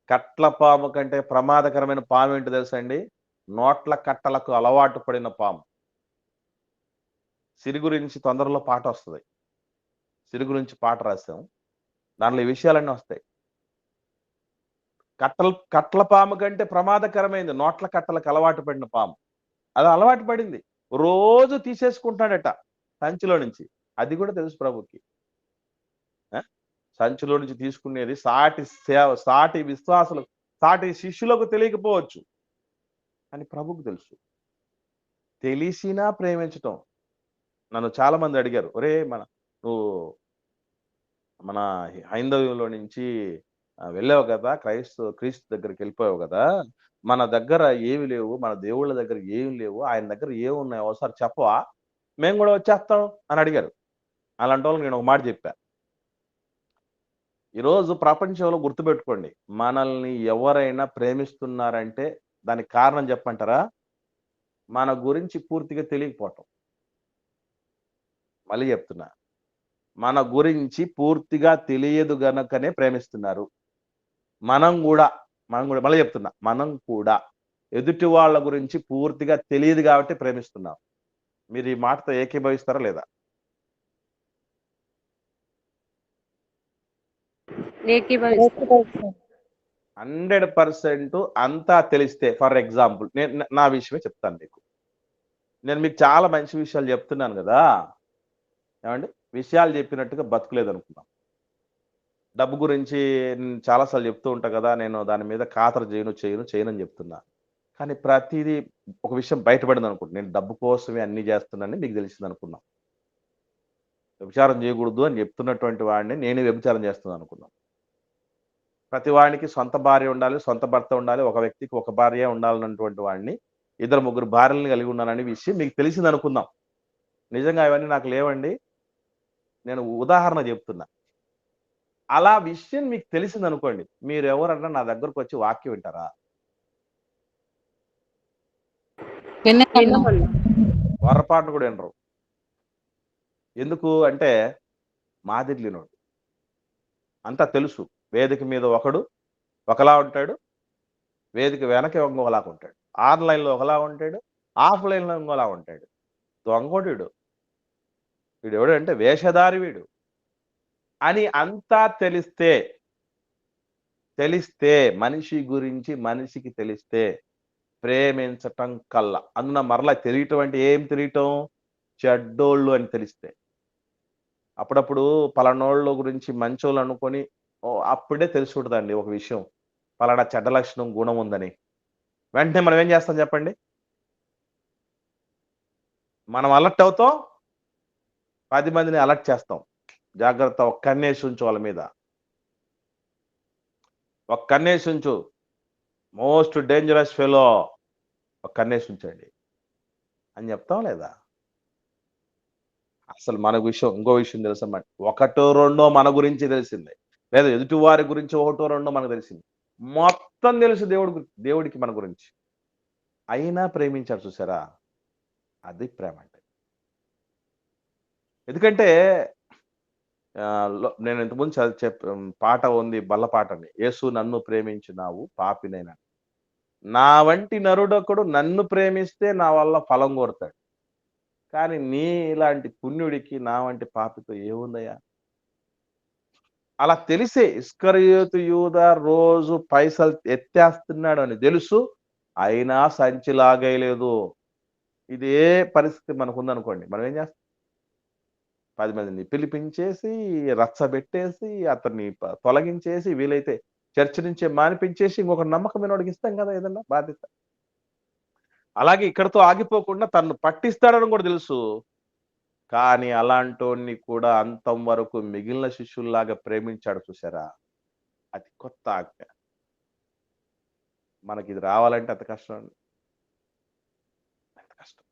Speaker 1: కట్ల పాము కంటే ప్రమాదకరమైన పాము ఏంటి తెలుసా అండి? నోట్ల కట్టలకు అలవాటు పడిన పాము. సిరి గురించి తొందరలో పాట వస్తుంది. సిరి గురించి పాట రాసాం, దానిలో ఈ విషయాలన్నీ వస్తాయి. కట్ల పాము కంటే ప్రమాదకరమైనది నోట్ల కట్టలకు అలవాటు పడిన పాము. అది అలవాటు పడింది. రోజు తీసేసుకుంటున్నాడట సంచిలో నుంచి. అది కూడా తెలుసు ప్రభుకి. సంచిలో నుంచి తీసుకునేది సాటి విశ్వాసులు, సాటి శిష్యులకు తెలియకపోవచ్చు, అని ప్రభుకు తెలుసు. తెలిసినా ప్రేమించటం. నన్ను చాలా మంది అడిగారు, ఒరే నువ్వు మన హైందవ్యంలో నుంచి వెళ్ళావు కదా, క్రీస్తు దగ్గరికి వెళ్ళిపోయావు కదా, మన దగ్గర ఏమి లేవు, మన దేవుళ్ళ దగ్గర ఏమి లేవు, ఆయన దగ్గర ఏమున్నాయో ఒకసారి చెప్పవా, మేము కూడా వచ్చేస్తాం అని అడిగారు. అలాంటి వాళ్ళకి నేను ఒక మాట చెప్పా. ఈరోజు ప్రపంచంలో గుర్తుపెట్టుకోండి, మనల్ని ఎవరైనా ప్రేమిస్తున్నారంటే దానికి కారణం చెప్పంటారా? మన గురించి పూర్తిగా తెలియకపోవటం. మళ్ళీ చెప్తున్నా, మన గురించి పూర్తిగా తెలియదు గనకనే ప్రేమిస్తున్నారు. మనం కూడా మళ్ళీ చెప్తున్నా, మనం కూడా ఎదుటి వాళ్ళ గురించి పూర్తిగా తెలియదు కాబట్టి ప్రేమిస్తున్నాం. మీరు ఈ మాటతో ఏకీభవిస్తారా లేదా?
Speaker 3: ఏకీభవిస్తాం.
Speaker 1: 100% అంతా తెలిస్తే. ఫర్ ఎగ్జాంపుల్ నా విషయమే చెప్తాను మీకు. నేను మీకు చాలా మంచి విషయాలు చెప్తున్నాను కదా, ఏమండి? విషయాలు చెప్పినట్టుగా బతుకులేదు అనుకున్నాం. డబ్బు గురించి చాలాసార్లు చెప్తూ ఉంటా కదా, నేను దాని మీద ఖాతరు చేయను అని చెప్తున్నా. కానీ ప్రతిదీ ఒక విషయం బయటపడింది అనుకుంటా, నేను డబ్బు కోసమే అన్ని చేస్తున్నానని మీకు తెలిసింది అనుకున్నాం. వ్యభిచారం చేయకూడదు అని చెప్తున్నటువంటి వాడిని నేను వ్యభిచారం చేస్తున్నాను అనుకున్నాం. ప్రతి వాడికి సొంత భార్య ఉండాలి, సొంత భర్త ఉండాలి, ఒక వ్యక్తికి ఒక భార్య ఉండాలన్నటువంటి వాడిని 2-3 భార్యలను కలిగి ఉన్నాననే విషయం మీకు తెలిసింది అనుకుందాం. నిజంగా ఇవన్నీ నాకు లేవండి, నేను ఉదాహరణ చెప్తున్నా. అలా విషయం మీకు తెలిసింది అనుకోండి, మీరు ఎవరన్నా నా దగ్గరకు వచ్చి వాక్యం వింటారా?
Speaker 3: వినమన్నా.
Speaker 1: పొరపాటును కూడా వినరు. ఎందుకు అంటే మాదిరిలినోడు, అంతా తెలుసు. వేదిక మీద ఒకలా ఉంటాడు, వేదిక వెనక ఇంకోలా ఉంటాడు, ఆన్లైన్లో ఒకలా ఉంటాడు, ఆఫ్లైన్లో ఇంకోలా ఉంటాడు. దొంగోడు వీడు ఎవడంటే వేషధారి వీడు అని అంతా తెలిస్తే మనిషి గురించి మనిషికి తెలిస్తే ప్రేమించటం కల్లా, అందున మరలా తెలియటం అంటే ఏం తెలియటం? చెడ్డోళ్ళు అని తెలిస్తే. అప్పుడప్పుడు పలానోళ్ళ గురించి మంచోళ్ళు అనుకొని అప్పుడే తెలిసి ఉంటుందండి ఒక విషయం, పలానా చెడ్డ లక్షణం గుణం ఉందని. వెంటనే మనం ఏం చేస్తాం చెప్పండి? మనం అలర్ట్ అవుతాం, 10 మందిని అలర్ట్ చేస్తాం. జాగ్రత్త, ఒక కన్నేసి ఉంచు వాళ్ళ మీద, ఒక కన్నేసి ఉంచు, మోస్ట్ డేంజరస్ ఫెలో, ఒక కన్నేసి ఉంచండి అని చెప్తాం లేదా? అసలు మన విషయం, ఇంకో విషయం తెలుసా, ఒకటో రెండో మన గురించి తెలిసిందే, లేదా ఎదుటి వారి గురించి ఒకటో రెండో మనకు తెలిసింది, మొత్తం తెలుసు దేవుడికి మన గురించి, అయినా ప్రేమించారు. చూసారా? అది ప్రేమ అంటే. ఎందుకంటే నేను ఇంతకుముందు పాట ఉంది, బల్ల పాటని, యేసు నన్ను ప్రేమించినావు పాపినైనా, నా వంటి నరుడొకడు నన్ను ప్రేమిస్తే నా వల్ల ఫలం కోరుతాడు, కానీ నీ ఇలాంటి పుణ్యుడికి నా వంటి పాపితో ఏముందయ్యా? అలా తెలిసే ఇస్కరియోతు యూదా రోజు పైసలు ఎత్తేస్తున్నాడు అని తెలుసు, అయినా సంచి లాగేయలేదు. ఇదే పరిస్థితి మనకుందనుకోండి, మనం ఏం చేస్తాం? 10 మందిని పిలిపించేసి, రచ్చబెట్టేసి, అతన్ని తొలగించేసి, వీలైతే చర్చ నుంచే మానిపించేసి ఇంకొక నమ్మకమైన వాడికి ఇస్తాం కదా ఏదన్నా బాధ్యత. అలాగే ఇక్కడతో ఆగిపోకుండా తను పట్టిస్తాడని కూడా తెలుసు, కానీ అలాంటోన్ని కూడా అంతం వరకు మిగిలిన శిష్యుల్లాగా ప్రేమించాడు. చూసారా? అది కొత్త ఆజ్ఞ. మనకి ఇది రావాలంటే ఎంత కష్టం అండి, ఎంత కష్టం.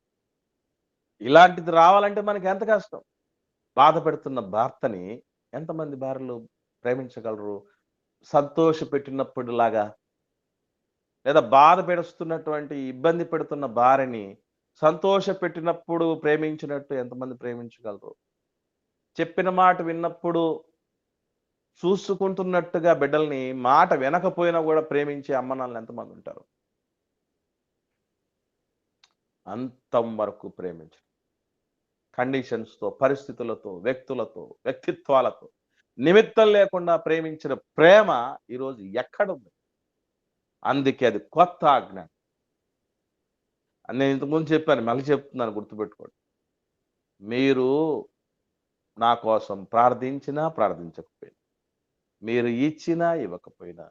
Speaker 1: ఇలాంటిది రావాలంటే మనకి ఎంత కష్టం. బాధ పెడుతున్న భర్తని ఎంతమంది భార్యలు ప్రేమించగలరు? సంతోష పెట్టినప్పుడు లాగా, లేదా బాధ పెడుస్తున్నటువంటి, ఇబ్బంది పెడుతున్న భార్యని సంతోష పెట్టినప్పుడు ప్రేమించినట్టు ఎంతమంది ప్రేమించగలరు? చెప్పిన మాట విన్నప్పుడు చూసుకుంటున్నట్టుగా బిడ్డల్ని మాట వినకపోయినా కూడా ప్రేమించే అమ్మనాన్నలు ఎంతమంది ఉంటారు? అంతం వరకు ప్రేమించరు. కండిషన్స్తో, పరిస్థితులతో, వ్యక్తులతో, వ్యక్తిత్వాలతో నిమిత్తం లేకుండా ప్రేమించిన ప్రేమ ఈరోజు ఎక్కడుంది? అందుకే అది కొత్త ఆజ్ఞ. నేను ఇంతకుముందు చెప్పాను, మళ్ళీ చెప్తున్నాను, గుర్తుపెట్టుకోండి. మీరు నా కోసం ప్రార్థించినా, ప్రార్థించకపోయినా, మీరు ఇచ్చినా, ఇవ్వకపోయినా,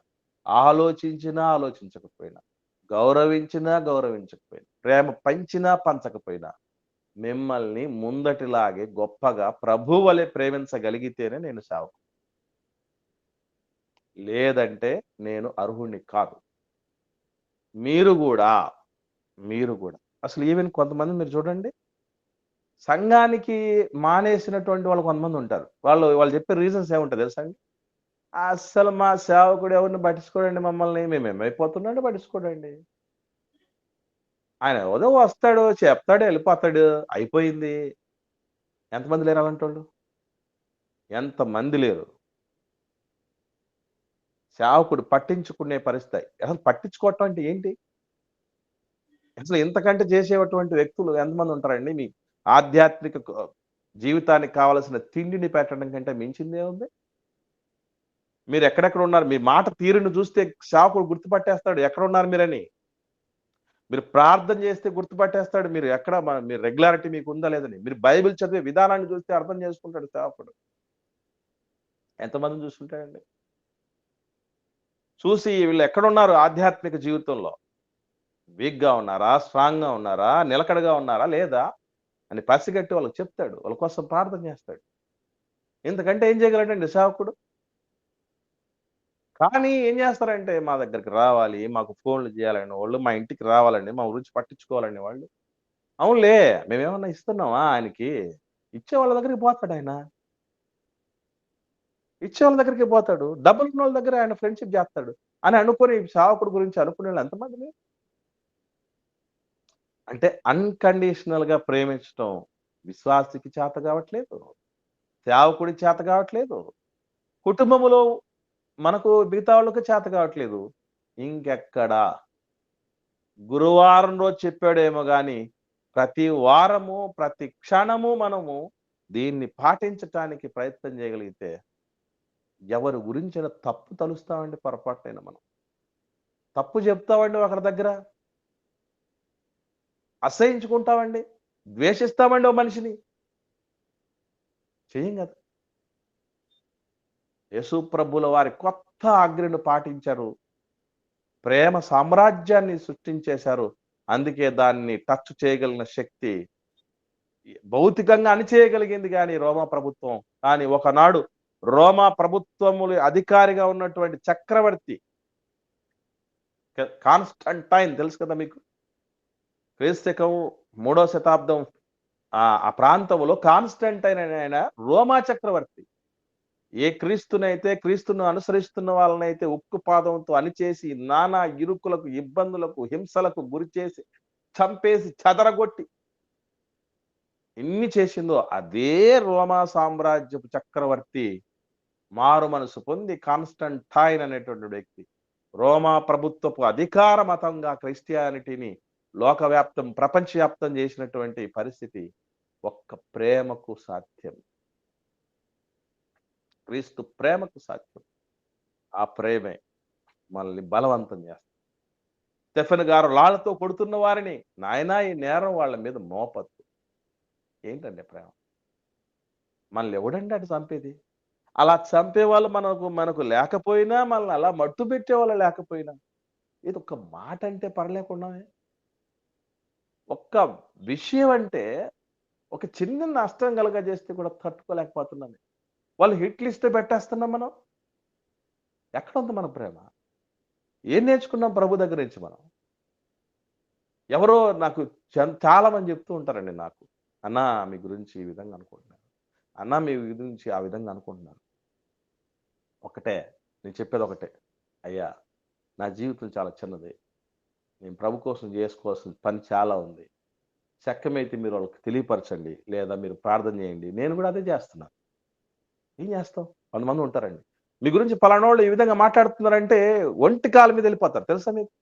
Speaker 1: ఆలోచించినా, ఆలోచించకపోయినా, గౌరవించినా, గౌరవించకపోయినా, ప్రేమ పంచినా, పంచకపోయినా, మిమ్మల్ని ముందటిలాగే గొప్పగా ప్రభువు వలె ప్రేమించగలిగితేనే నేను సేవకుడిని. లేదంటే నేను అర్హుడిని కాదు. మీరు గూడా, మీరు గూడా అసలు ఈవెన్ కొంతమంది మీరు చూడండి, సంఘానికి మానేసినటువంటి వాళ్ళు కొంతమంది ఉంటారు. వాళ్ళు చెప్పే రీజన్స్ ఏముంటాయి తెలుసా అండి? అస్సలు మా సేవకుడు ఎవరిని పట్టించుకోడండి మమ్మల్ని. మేమేమైపోతున్నాడో పట్టించుకోడండి. ఆయన ఏదో వస్తాడు, చెప్తాడు, ఎళ్ళిపోతాడు. అయిపోయింది. ఎంతమంది లేరు అలాంటోళ్ళు? ఎంతమంది లేరు? సేవకుడు పట్టించుకునే పరిస్థితి. అసలు పట్టించుకోవటం అంటే ఏంటి? అసలు ఇంతకంటే చేసేటువంటి వ్యక్తులు ఎంతమంది ఉంటారండి? మీ ఆధ్యాత్మిక జీవితానికి కావాల్సిన తిండిని పెట్టడం కంటే మించిందేముంది? మీరు ఎక్కడెక్కడ ఉన్నారు? మీ మాట తీరును చూస్తే సేవకుడు గుర్తుపట్టేస్తాడు ఎక్కడున్నారు మీరని. మీరు ప్రార్థన చేస్తే గుర్తుపట్టేస్తాడు మీరు రెగ్యులారిటీ మీకుందా లేదని. మీరు బైబిల్ చదివే విధానాన్ని చూస్తే అర్థం చేసుకుంటాడు సేవకుడు. ఎంతమందిని చూసుంటాడండి? చూసి వీళ్ళు ఎక్కడున్నారు ఆధ్యాత్మిక జీవితంలో? వీక్‌గా ఉన్నారా? స్ట్రాంగ్‌గా ఉన్నారా? నిలకడగా ఉన్నారా? లేదా? అని పసిగట్టి వాళ్ళకి చెప్తాడు. వాళ్ళ కోసం ప్రార్థన చేస్తాడు. ఇంతకంటే ఏం చేయగలడండి సేవకుడు? కానీ ఏం చేస్తారంటే మా దగ్గరికి రావాలి, మాకు ఫోన్‌లు చేయాలని వాళ్ళు, మా ఇంటికి రావాలండి, మా గురించి పట్టించుకోవాలండి వాళ్ళు. అవునులే, మేమేమన్నా ఇస్తున్నామా ఆయనకి? ఇచ్చేవాళ్ళ దగ్గరికి పోతాడాయన. ఇచ్చేవాళ్ళ దగ్గరికే పోతాడు. డబ్బులున్నోళ్ళ దగ్గర ఆయన ఫ్రెండ్‌షిప్ జేస్తాడు అని అనుకోని సేవకుడి గురించి అనుకునేవాళ్ళు ఎంతమందిని? అంటే అన్‌కండీషనల్‌గా ప్రేమించటం విశ్వాసికి చేత గావట్లేదు. సేవకుడికి చేత గావట్లేదు. కుటుంబములో మనకు మిగతా వాళ్ళకి చేత గావట్లేదు. ఇంకెక్కడ? గురువారం రోజు చెప్పాడేమో గాని, ప్రతి వారము, ప్రతి క్షణము మనము దీన్ని పాటించటానికి ప్రయత్నం చేయగలిగితే, ఎవరి గురించిన తప్పు తలుస్తామండి పొరపాటునైనా మనం. తప్పు చెప్తామండి ఒకరి దగ్గర. అసహించుకుంటామండి. ద్వేషిస్తామండి ఓ మనిషిని. చెయ్యం గదా! యేసు ప్రభువుల వారి కొత్త ఆజ్ఞను పాటించారు. ప్రేమ సామ్రాజ్యాన్ని సృష్టించేశారు. అందుకే దాన్ని టచ్ చేయగలిగిన శక్తి భౌతికంగా అణిచేయగలిగింది గాని రోమా ప్రభుత్వం. కానీ ఒకనాడు రోమా ప్రభుత్వములు అధికారిగా ఉన్నటువంటి చక్రవర్తి కాన్స్టంటైన్ తెలుసు కదా మీకు? క్రీస్తకం 3వ శతాబ్దం ఆ ప్రాంతంలో కాన్స్టంటైన్ అనే ఆయన రోమా చక్రవర్తి. ఏ క్రీస్తును అనుసరిస్తున్న వాళ్ళనైతే ఉక్కుపాదంతో అణిచేసి నానా ఇరుకులకు, ఇబ్బందులకు, హింసలకు గురిచేసి, చంపేసి, చెదరగొట్టి ఎన్ని చేసిందో అదే రోమా సామ్రాజ్యపు చక్రవర్తి మారు మనసు పొంది కాన్స్టంటైన్ అనేటువంటి వ్యక్తి రోమా ప్రభుత్వపు అధికార మతంగా క్రైస్టియానిటీని లోకవ్యాప్తం, ప్రపంచవ్యాప్తం చేసినటువంటి పరిస్థితి ఒక్క ప్రేమకు సాధ్యం. క్రీస్తు ప్రేమకు సాధ్యం. ఆ ప్రేమే మనల్ని బలవంతం చేస్తుంది. స్టెఫెన్ గారు లాళ్ళతో కొడుతున్న వారిని, నాయనా ఈ నేరం వాళ్ళ మీద మోపద్దు. ఏంటండి ప్రేమ? మనల్ని ఎవడండి అటు చంపేది? అలా చంపేవాళ్ళు మనకు లేకపోయినా, మనల్ని అలా మట్టు పెట్టేవాళ్ళు లేకపోయినా, ఇది ఒక మాట అంటే పర్లేకుండానే, ఒక్క విషయం అంటే ఒక చిన్న నష్టం కలగజేస్తే కూడా తట్టుకోలేకపోతున్నాను. వాళ్ళు హిట్ లిస్ట్ పెట్టేస్తున్నాం మనం. ఎక్కడుంది మన ప్రేమ? ఏం నేర్చుకున్నాం ప్రభు దగ్గర నుంచి మనం? ఎవరో నాకు చాలా మంది చెప్తూ ఉంటారండి నాకు. అన్నా మీ గురించి ఈ విధంగా అనుకుంటున్నాను. అన్నా మీ గురించి ఆ విధంగా అనుకుంటున్నాను. ఒకటే, నేను చెప్పేది ఒకటే. అయ్యా నా జీవితం చాలా చిన్నది. నేను ప్రభు కోసం చేసుకోవాల్సిన పని చాలా ఉంది. శక్యమైతే మీరు వాళ్ళకి తెలియపరచండి. లేదా మీరు ప్రార్థన చేయండి. నేను కూడా అదే చేస్తున్నాను. ఏం చేస్తాం? కొంతమంది ఉంటారండి. మీ గురించి పలానోళ్ళు ఈ విధంగా మాట్లాడుతున్నారంటే ఒంటి కాలు మీద వెళ్ళిపోతారు. తెలుసా మీకు?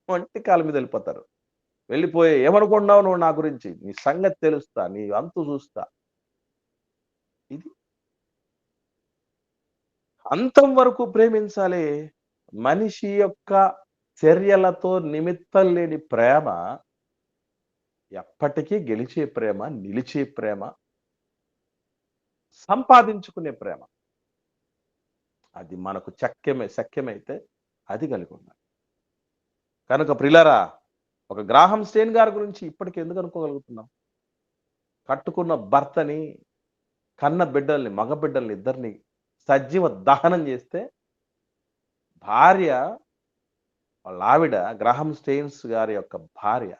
Speaker 1: ఒంటి కాలు మీద వెళ్ళిపోతారు. వెళ్ళిపోయి ఏమనుకుంటున్నావు నువ్వు నా గురించి? నీ సంగతి తెలుస్తా. నీ అంతు చూస్తా. ఇది అంతం వరకు ప్రేమించాలి. మనిషి యొక్క చర్యలతో నిమిత్తం లేని ప్రేమ ఎప్పటికీ గెలిచే ప్రేమ, నిలిచే ప్రేమ, సంపాదించుకునే ప్రేమ. అది మనకు శక్యమైతే అది కలిగి ఉండాలి. కనుక ప్రియులారా, ఒక గ్రాహం స్టెయిన్ గారి గురించి ఇప్పటికి ఎందుకు అనుకోగలుగుతున్నాం? కట్టుకున్న భర్తని, కన్న బిడ్డల్ని, మగ బిడ్డల్ని ఇద్దరిని సజీవ దహనం చేస్తే భార్య, వాళ్ళ ఆవిడ, గ్రాహం స్టెయిన్స్ గారి యొక్క భార్య,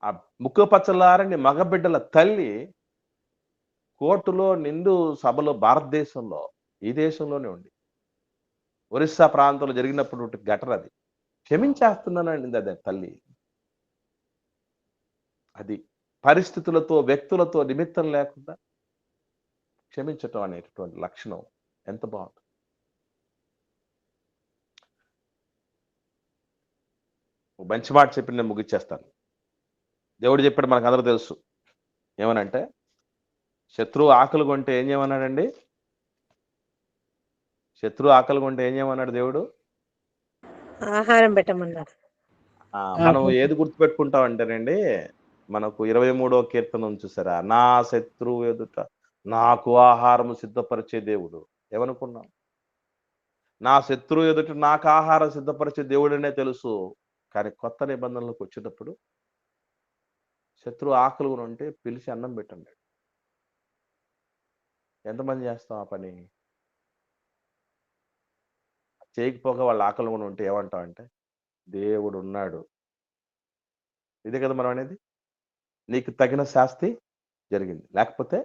Speaker 1: ఆ ముక్కు పచ్చలారని మగ బిడ్డల తల్లి కోర్టులో నిండు సభలో, భారతదేశంలో, ఈ దేశంలోనే ఉండి ఒరిస్సా ప్రాంతంలో జరిగినప్పుడు ఘటన అది. క్షమించేస్తున్నానండి అది తల్లి. అది పరిస్థితులతో, వ్యక్తులతో నిమిత్తం లేకుండా క్షమించటం అనేటటువంటి లక్షణం ఎంత బాగుంది. మంచి మాట చెప్పి నేను ముగిచ్చేస్తాను. దేవుడు చెప్పాడు, మనకు అందరూ తెలుసు. ఏమనంటే, శత్రువు ఆకలి కొంటే ఏం చేయమన్నాడండి? శత్రువు ఆకలి కొంటే ఏం చేయమన్నాడు దేవుడు?
Speaker 3: ఆహారం పెట్టమన్నారు.
Speaker 1: మనం ఏది గుర్తుపెట్టుకుంటాం అంటేనండి, మనకు 23వ కీర్తన చూసారా, నా శత్రువు ఎదుట నాకు ఆహారం సిద్ధపరిచే దేవుడు. ఏమనుకున్నాం? నా శత్రువు ఎదుట నాకు ఆహారం సిద్ధపరిచే దేవుడనే తెలుసు. కానీ కొత్త నిబంధనలకు వచ్చేటప్పుడు శత్రువు ఆకలి ఉంటే పిలిచి అన్నం పెట్టండి. ఎంతమంది చేస్తాం ఆ పని? చేయకపోగా వాళ్ళు ఆకలి ఉంటే ఏమంటాం అంటే, దేవుడు ఉన్నాడు. ఇదే కదా మనం అనేది. నీకు తగిన శాస్తి జరిగింది. లేకపోతే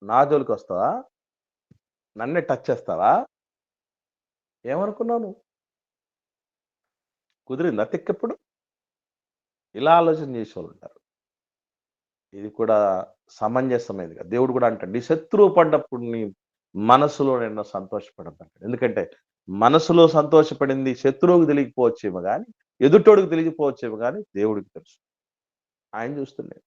Speaker 1: నా జోలికి వస్తావా? నన్నే టచ్ చేస్తావా? ఏమనుకున్నావు? కుదిరిందా తిక్కెప్పుడు? ఇలా ఆలోచన చేసేవాళ్ళు ఉంటారు. ఇది కూడా సమంజసమైనది కదా. దేవుడు కూడా అంటాడు, నీ శత్రువు పడ్డప్పుడు నీ మనసులో నేను సంతోషపడతాను. ఎందుకంటే మనసులో సంతోషపడింది శత్రువుకు తెలియకపోవచ్చేమో కానీ, ఎదుటోడికి తెలియకపోవచ్చేమో కానీ దేవుడికి తెలుసు. ఆయన చూస్తున్నాడు.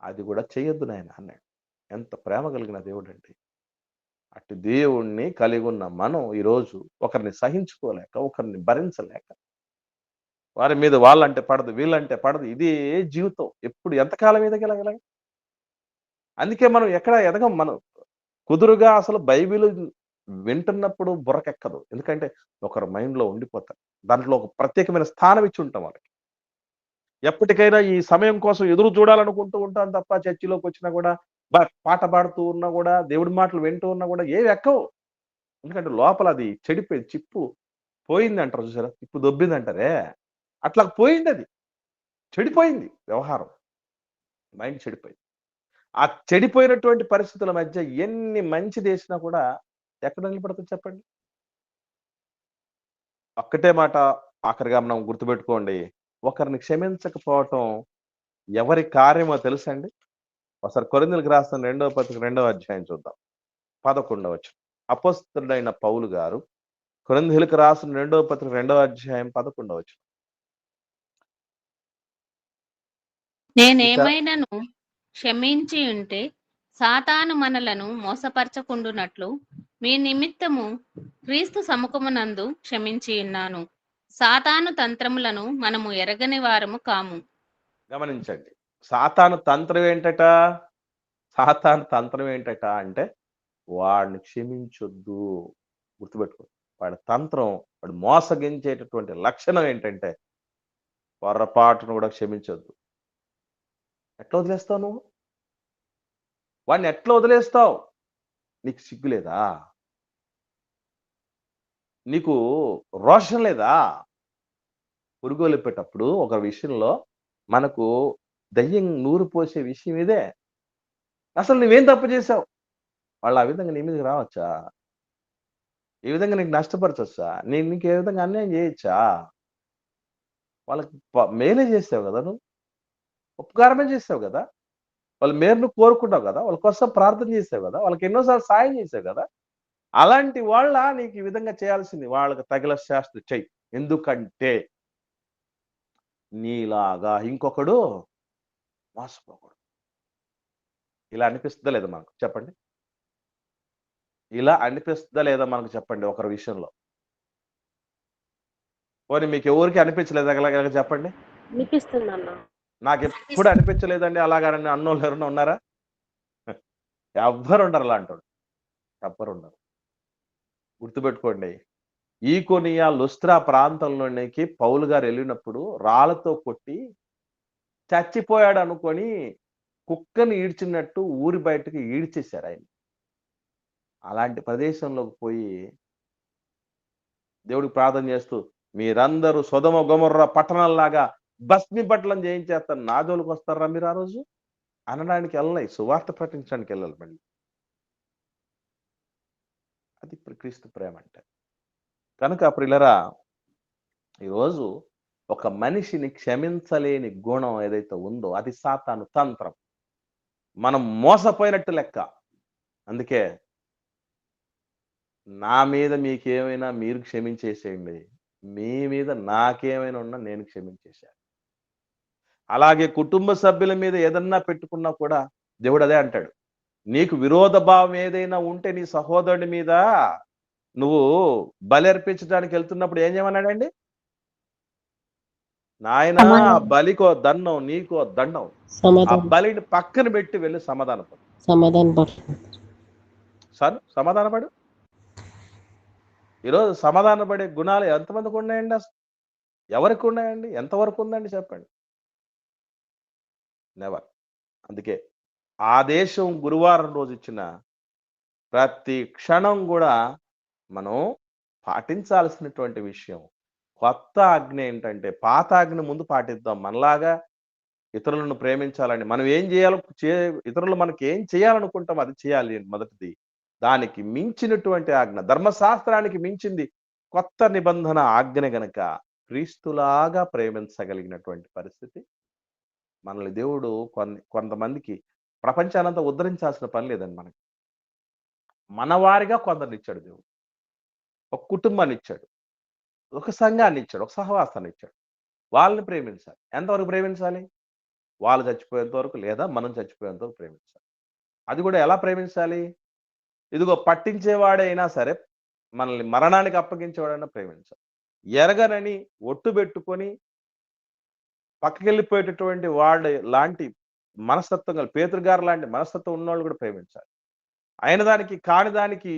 Speaker 1: అది కూడా చేయొద్దు నాయన అన్నాడు. ఎంత ప్రేమ కలిగిన దేవుడు అంటే. అటు దేవుణ్ణి కలిగి ఉన్న మనం ఈరోజు ఒకరిని సహించుకోలేక, ఒకరిని భరించలేక, వారి మీద వాళ్ళంటే పడదు, వీళ్ళంటే పడదు, ఇదే జీవితం. ఎప్పుడు ఎంతకాలం ఎదగలగల? అందుకే మనం ఎక్కడ ఎదగం. మనం కుదురుగా అసలు బైబిల్ వింటున్నప్పుడు బుర్రకెక్కదు. ఎందుకంటే ఒకరి మైండ్లో ఉండిపోతారు. దాంట్లో ఒక ప్రత్యేకమైన స్థానం ఇచ్చి ఉంటాం వాళ్ళకి. ఎప్పటికైనా ఈ సమయం కోసం ఎదురు చూడాలనుకుంటూ ఉంటాం తప్ప, చర్చిలోకి వచ్చినా కూడా, పాట పాడుతూ ఉన్నా కూడా, దేవుడి మాటలు వింటూ ఉన్నా కూడా ఏవి ఎక్కవు. ఎందుకంటే లోపల అది చెడిపోయింది, చిప్పు పోయింది అంటారు చూసారా, చిప్పు దొబ్బింది అంటారే, అట్లా పోయింది. అది చెడిపోయింది. వ్యవహారం, మైండ్ చెడిపోయింది. ఆ చెడిపోయినటువంటి పరిస్థితుల మధ్య ఎన్ని మంచి చేసినా కూడా ఎక్కడ నిలబడుతుంది చెప్పండి? ఒక్కటే మాట ఆఖరిగా మనం గుర్తుపెట్టుకోండి, ఒకరిని క్షమించకపోవటం ఎవరి కార్యమో తెలుసండి? ఒకసారి కొరింథీయులకు రాసిన 2వ పత్రిక 2వ అధ్యాయం చూద్దాం. 11వ వచనం. అపోస్తలుడైన పౌలు గారు కొరింథీయులకు రాసిన 2వ పత్రిక 2వ అధ్యాయం 11వ వచనం.
Speaker 4: నేనేమైనను క్షమించి ఉంటే సాతాను మనలను మోసపరచకుండునట్లు మీ నిమిత్తము క్రీస్తు సముఖమునందు క్షమించి ఉన్నాను. సాతాను తంత్రములను మనము ఎరగని వారము కాము.
Speaker 1: గమనించండి, సాతాను తంత్రం ఏంటట? సాతాను తంత్రం ఏంటట అంటే, వాడిని క్షమించొద్దు. గుర్తుపెట్టుకో, వాడి తంత్రం, వాడు మోసగించేటటువంటి లక్షణం ఏంటంటే, పొరపాటును కూడా క్షమించొద్దు. ఎట్లా వదిలేస్తావు నువ్వు? వాడిని ఎట్లా వదిలేస్తావు? నీకు సిగ్గు లేదా? నీకు రోషం లేదా? పురుగొలిపేటప్పుడు ఒక విషయంలో మనకు దయ్యం నూరు పోసే విషయం ఇదే. అసలు నువ్వేం తప్పు చేశావు? వాళ్ళు ఆ విధంగా నీ మీదకి రావచ్చా? ఈ విధంగా నీకు నష్టపరచొచ్చా? నీకు ఏ విధంగా అన్యాయం చేయొచ్చా? వాళ్ళకి మేలే చేసావు కదా, నువ్వు ఉపకారమే చేసావు కదా, వాళ్ళ మేలును కోరుకుంటావు కదా, వాళ్ళ కోసం ప్రార్థన చేసావు కదా, వాళ్ళకి ఎన్నోసార్లు సాయం చేసావు కదా. అలాంటి వాళ్ళ నీకు ఈ విధంగా చేయాల్సింది. వాళ్ళకి తగిన శాస్త్రి చెయ్యి. ఎందుకంటే నీలాగా ఇంకొకడు మోసపోకూడదు. ఇలా అనిపిస్తుందా లేదా మనకు చెప్పండి? ఇలా అనిపిస్తుందా లేదా మనకు చెప్పండి? ఒకరి విషయంలో పోనీ మీకు ఎవరికి అనిపించలేదు చెప్పండి?
Speaker 3: అనిపిస్తుంది అన్న.
Speaker 1: నాకు ఎప్పుడు అనిపించలేదండి అలాగని అన్నోళ్ళు ఎవరైనా ఉన్నారా? ఎవ్వరు ఉండరు అలాంటోళ్ళు. ఎవ్వరు ఉండరు. గుర్తుపెట్టుకోండి. ఈకొనియ, లుస్త్రా ప్రాంతంలోనికి పౌలు గారు వెళ్ళినప్పుడు రాళ్ళతో కొట్టి చచ్చిపోయాడు అనుకొని కుక్కని ఈడ్చినట్టు ఊరి బయటకి ఈడ్చేశారు ఆయన. అలాంటి ప్రదేశంలోకి పోయి దేవుడికి ప్రార్థన చేస్తూ మీరందరూ సొదొమ గొమొర్రా పట్టణాల్లాగా భస్మీపట్నం చేయించేస్తాను నా జోలికి వస్తారా మీరు ఆ రోజు అనడానికి వెళ్ళాలి, సువార్త ప్రకటించడానికి వెళ్ళాలి మళ్ళీ. అది క్రీస్తు ప్రేమ అంటే. కనుక ప్రియులరా, ఈరోజు ఒక మనిషిని క్షమించలేని గుణం ఏదైతే ఉందో అది సాతాను తంత్రం. మనం మోసపోయినట్టు లెక్క. అందుకే నా మీద మీకేమైనా మీరు క్షమించేసేయండి, మీ మీద నాకేమైనా ఉన్నా నేను క్షమించేశాను. అలాగే కుటుంబ సభ్యుల మీద ఏదన్నా పెట్టుకున్నా కూడా దేవుడు అదే అంటాడు, నీకు విరోధ భావం ఏదైనా ఉంటే నీ సహోదరుడి మీద నువ్వు బలి అర్పించడానికి వెళ్తున్నప్పుడు ఏం చేయమన్నాడండి? నాయన బలికో దండం, నీకో దండం, ఆ బలిని పక్కన పెట్టి వెళ్ళి సమాధానపడు. సమాధానపడు. ఈరోజు సమాధానపడే గుణాలు ఎంతమందికి ఉన్నాయండి? అసలు ఎవరికి ఉన్నాయండి? ఎంతవరకు ఉందండి చెప్పండి? నెవర్. అందుకే ఆదేశం గురువారం రోజు ఇచ్చిన ప్రతి క్షణం కూడా మనం పాటించాల్సినటువంటి విషయం. కొత్త ఆజ్ఞ ఏంటంటే పాత ఆజ్ఞ ముందు పాటిద్దాం. మనలాగా ఇతరులను ప్రేమించాలని మనం ఏం చేయాలో ఇతరులు మనకి ఏం చేయాలనుకుంటాం అది చేయాలి మొదటిది. దానికి మించినటువంటి ఆజ్ఞ, ధర్మశాస్త్రానికి మించింది కొత్త నిబంధన ఆజ్ఞ గనక క్రీస్తులాగా ప్రేమించగలిగినటువంటి పరిస్థితి మనల్ని దేవుడు కొంతమందికి ప్రపంచానంతా ఉద్ధరించాల్సిన పని లేదండి. మనకి మన వారిగా కొందరిని ఇచ్చాడు దేవుడు. ఒక కుటుంబాన్ని ఇచ్చాడు, ఒక సంఘాన్ని ఇచ్చాడు, ఒక సహవాసాన్ని ఇచ్చాడు. వాళ్ళని ప్రేమించాలి. ఎంతవరకు ప్రేమించాలి? వాళ్ళు చచ్చిపోయేంత వరకు, లేదా మనం చచ్చిపోయేంత వరకు ప్రేమించాలి. అది కూడా ఎలా ప్రేమించాలి? ఇదిగో పట్టించేవాడైనా సరే, మనల్ని మరణానికి అప్పగించేవాడైనా ప్రేమించాలి. ఎరగనని ఒట్టు పెట్టుకొని పక్కకెళ్ళిపోయేటటువంటి వాడు లాంటి మనస్తత్వం గల పేతురు గారు లాంటి మనస్తత్వం ఉన్నవాళ్ళు కూడా ప్రేమించాలి. అయిన దానికి కాని దానికి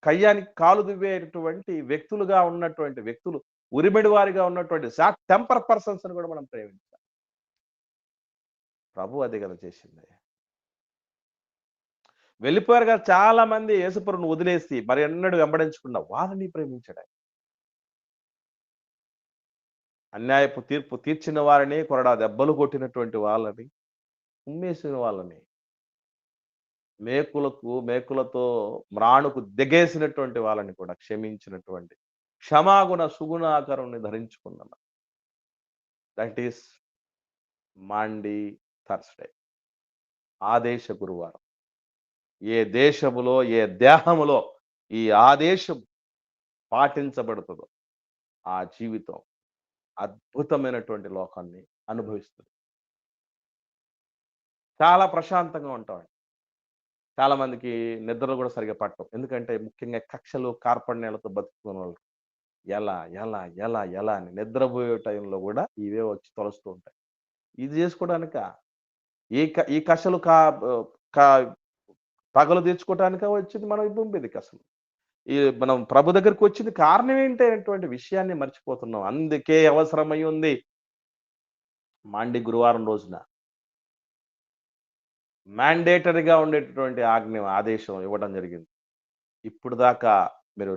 Speaker 1: కయ్యానికి కాలు దువ్వేటటువంటి వ్యక్తులుగా ఉన్నటువంటి వ్యక్తులు, ఉరిమెడి వారిగా ఉన్నటువంటి షార్ట్ టెంపర్ పర్సన్స్ కూడా మనం ప్రేమించాలి. ప్రభు అదే కదా చేసింది. వెళ్ళిపోయారు కదా చాలా మంది యేసుప్రభుని వదిలేసి మరి ఎన్నడూ వెంబడించకుండా వాళ్ళని ప్రేమించడం. అన్యాయపు తీర్పు తీర్చిన వారిని, కొరడా దెబ్బలు కొట్టినటువంటి వాళ్ళని, ఉమ్మేసిన వాళ్ళని, మేకులతో మ్రాణుకు దిగేసినటువంటి వాళ్ళని కూడా క్షమించినటువంటి క్షమాగుణ సుగుణాకరుణ్ణి ధరించుకున్నాం. దట్ ఈస్ మాండీ థర్స్డే, ఆదేశ గురువారం. ఏ దేశములో, ఏ దేహములో ఈ ఆదేశం పాటించబడుతుందో ఆ జీవితం అద్భుతమైనటువంటి లోకాన్ని అనుభవిస్తుంది. చాలా ప్రశాంతంగా ఉంటామండి. చాలా మందికి నిద్రలు కూడా సరిగా పట్టవు. ఎందుకంటే ముఖ్యంగా కక్షలు కార్పణ్యాలతో బతుకుతున్న వాళ్ళు ఎలా ఎలా ఎలా ఎలా అని నిద్రపోయే టైంలో కూడా ఇవే వచ్చి తొలుస్తూ ఉంటాయి. ఇది చేసుకోవడానిక ఈ కక్షలు పగలు తీర్చుకోవటానిక వచ్చింది మనం ఈ భూమి మీదకి. అసలు మనం ప్రభు దగ్గరికి వచ్చింది కారణం ఏంటి అనేటువంటి విషయాన్ని మర్చిపోతున్నాం. అందుకే అవసరమై ఉంది మాండి గురువారం రోజున మ్యాండేటరీగా ఉండేటటువంటి ఆదేశం ఇవ్వడం జరిగింది. ఇప్పుడు దాకా మీరు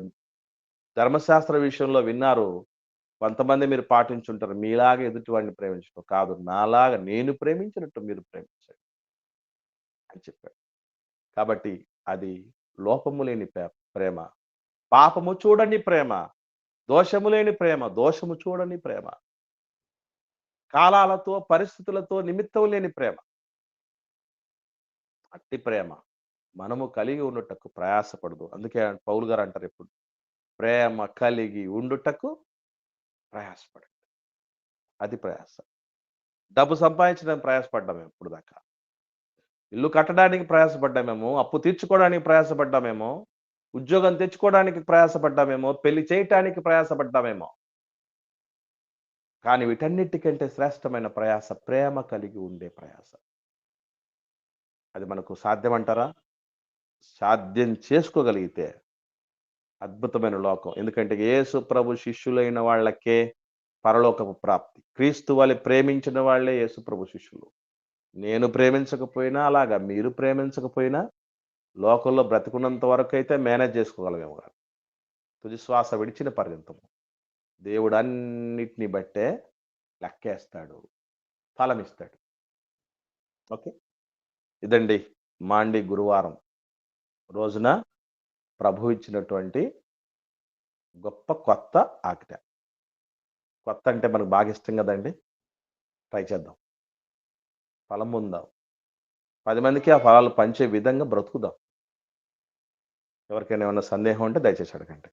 Speaker 1: ధర్మశాస్త్ర విషయంలో విన్నారు, కొంతమంది మీరు పాటించుంటారు. మీలాగా ఎదుటి వాడిని ప్రేమించడం కాదు, నాలాగా నేను ప్రేమించినట్టు మీరు ప్రేమించండి అని చెప్పాడు. కాబట్టి అది లోపము లేని ప్రేమ, పాపము చూడని ప్రేమ, దోషము లేని ప్రేమ, దోషము చూడని ప్రేమ, కాలాలతో పరిస్థితులతో నిమిత్తం లేని ప్రేమ. అట్టి ప్రేమ మనము కలిగి ఉండుటకు ప్రయాసపడదు. అందుకే పౌలు గారు అంటారు ఎప్పుడు, ప్రేమ కలిగి ఉండుటకు ప్రయాసపడండి. అది ప్రయాస. డబ్బు సంపాదించడానికి ప్రయాసపడ్డాము ఇప్పుడు దాకా, ఇల్లు కట్టడానికి ప్రయాసపడ్డామేమో, అప్పు తీర్చుకోవడానికి ప్రయాసపడ్డామేమో, ఉద్యోగం తెచ్చుకోవడానికి ప్రయాసపడ్డామేమో, పెళ్లి చేయటానికి ప్రయాసపడ్డామేమో. కానీ వీటన్నిటికంటే శ్రేష్టమైన ప్రయాస ప్రేమ కలిగి ఉండే ప్రయాస. అది మనకు సాధ్యమంటారా? సాధ్యం చేసుకోగలిగితే అద్భుతమైన లోకం. ఎందుకంటే యేసు ప్రభు శిష్యులైన వాళ్ళకే పరలోకపు ప్రాప్తి. క్రీస్తు వలె ప్రేమించిన వాళ్ళే యేసు ప్రభు శిష్యులు. నేను ప్రేమించకపోయినా అలాగా, మీరు ప్రేమించకపోయినా లోకంలో బ్రతికున్నంత వరకు అయితే మేనేజ్ చేసుకోగలిగాము. తుది శ్వాస విడిచిన పర్యంతము దేవుడు అన్నిటిని బట్టే లెక్కేస్తాడు, ఫలమిస్తాడు. ఓకే, ఇదండి మాండి గురువారం రోజున ప్రభు ఇచ్చినటువంటి గొప్ప కొత్త ఆజ్ఞ. కొత్త అంటే మనకు బాగా ఇష్టం కదండి. ట్రై చేద్దాం, ఫలం పొందాం, 10 మందికి ఆ ఫలాలు పంచే విధంగా బ్రతుకుదాం. ఎవరికైనా ఏమైనా సందేహం ఉంటే దయచేసి అడగండి.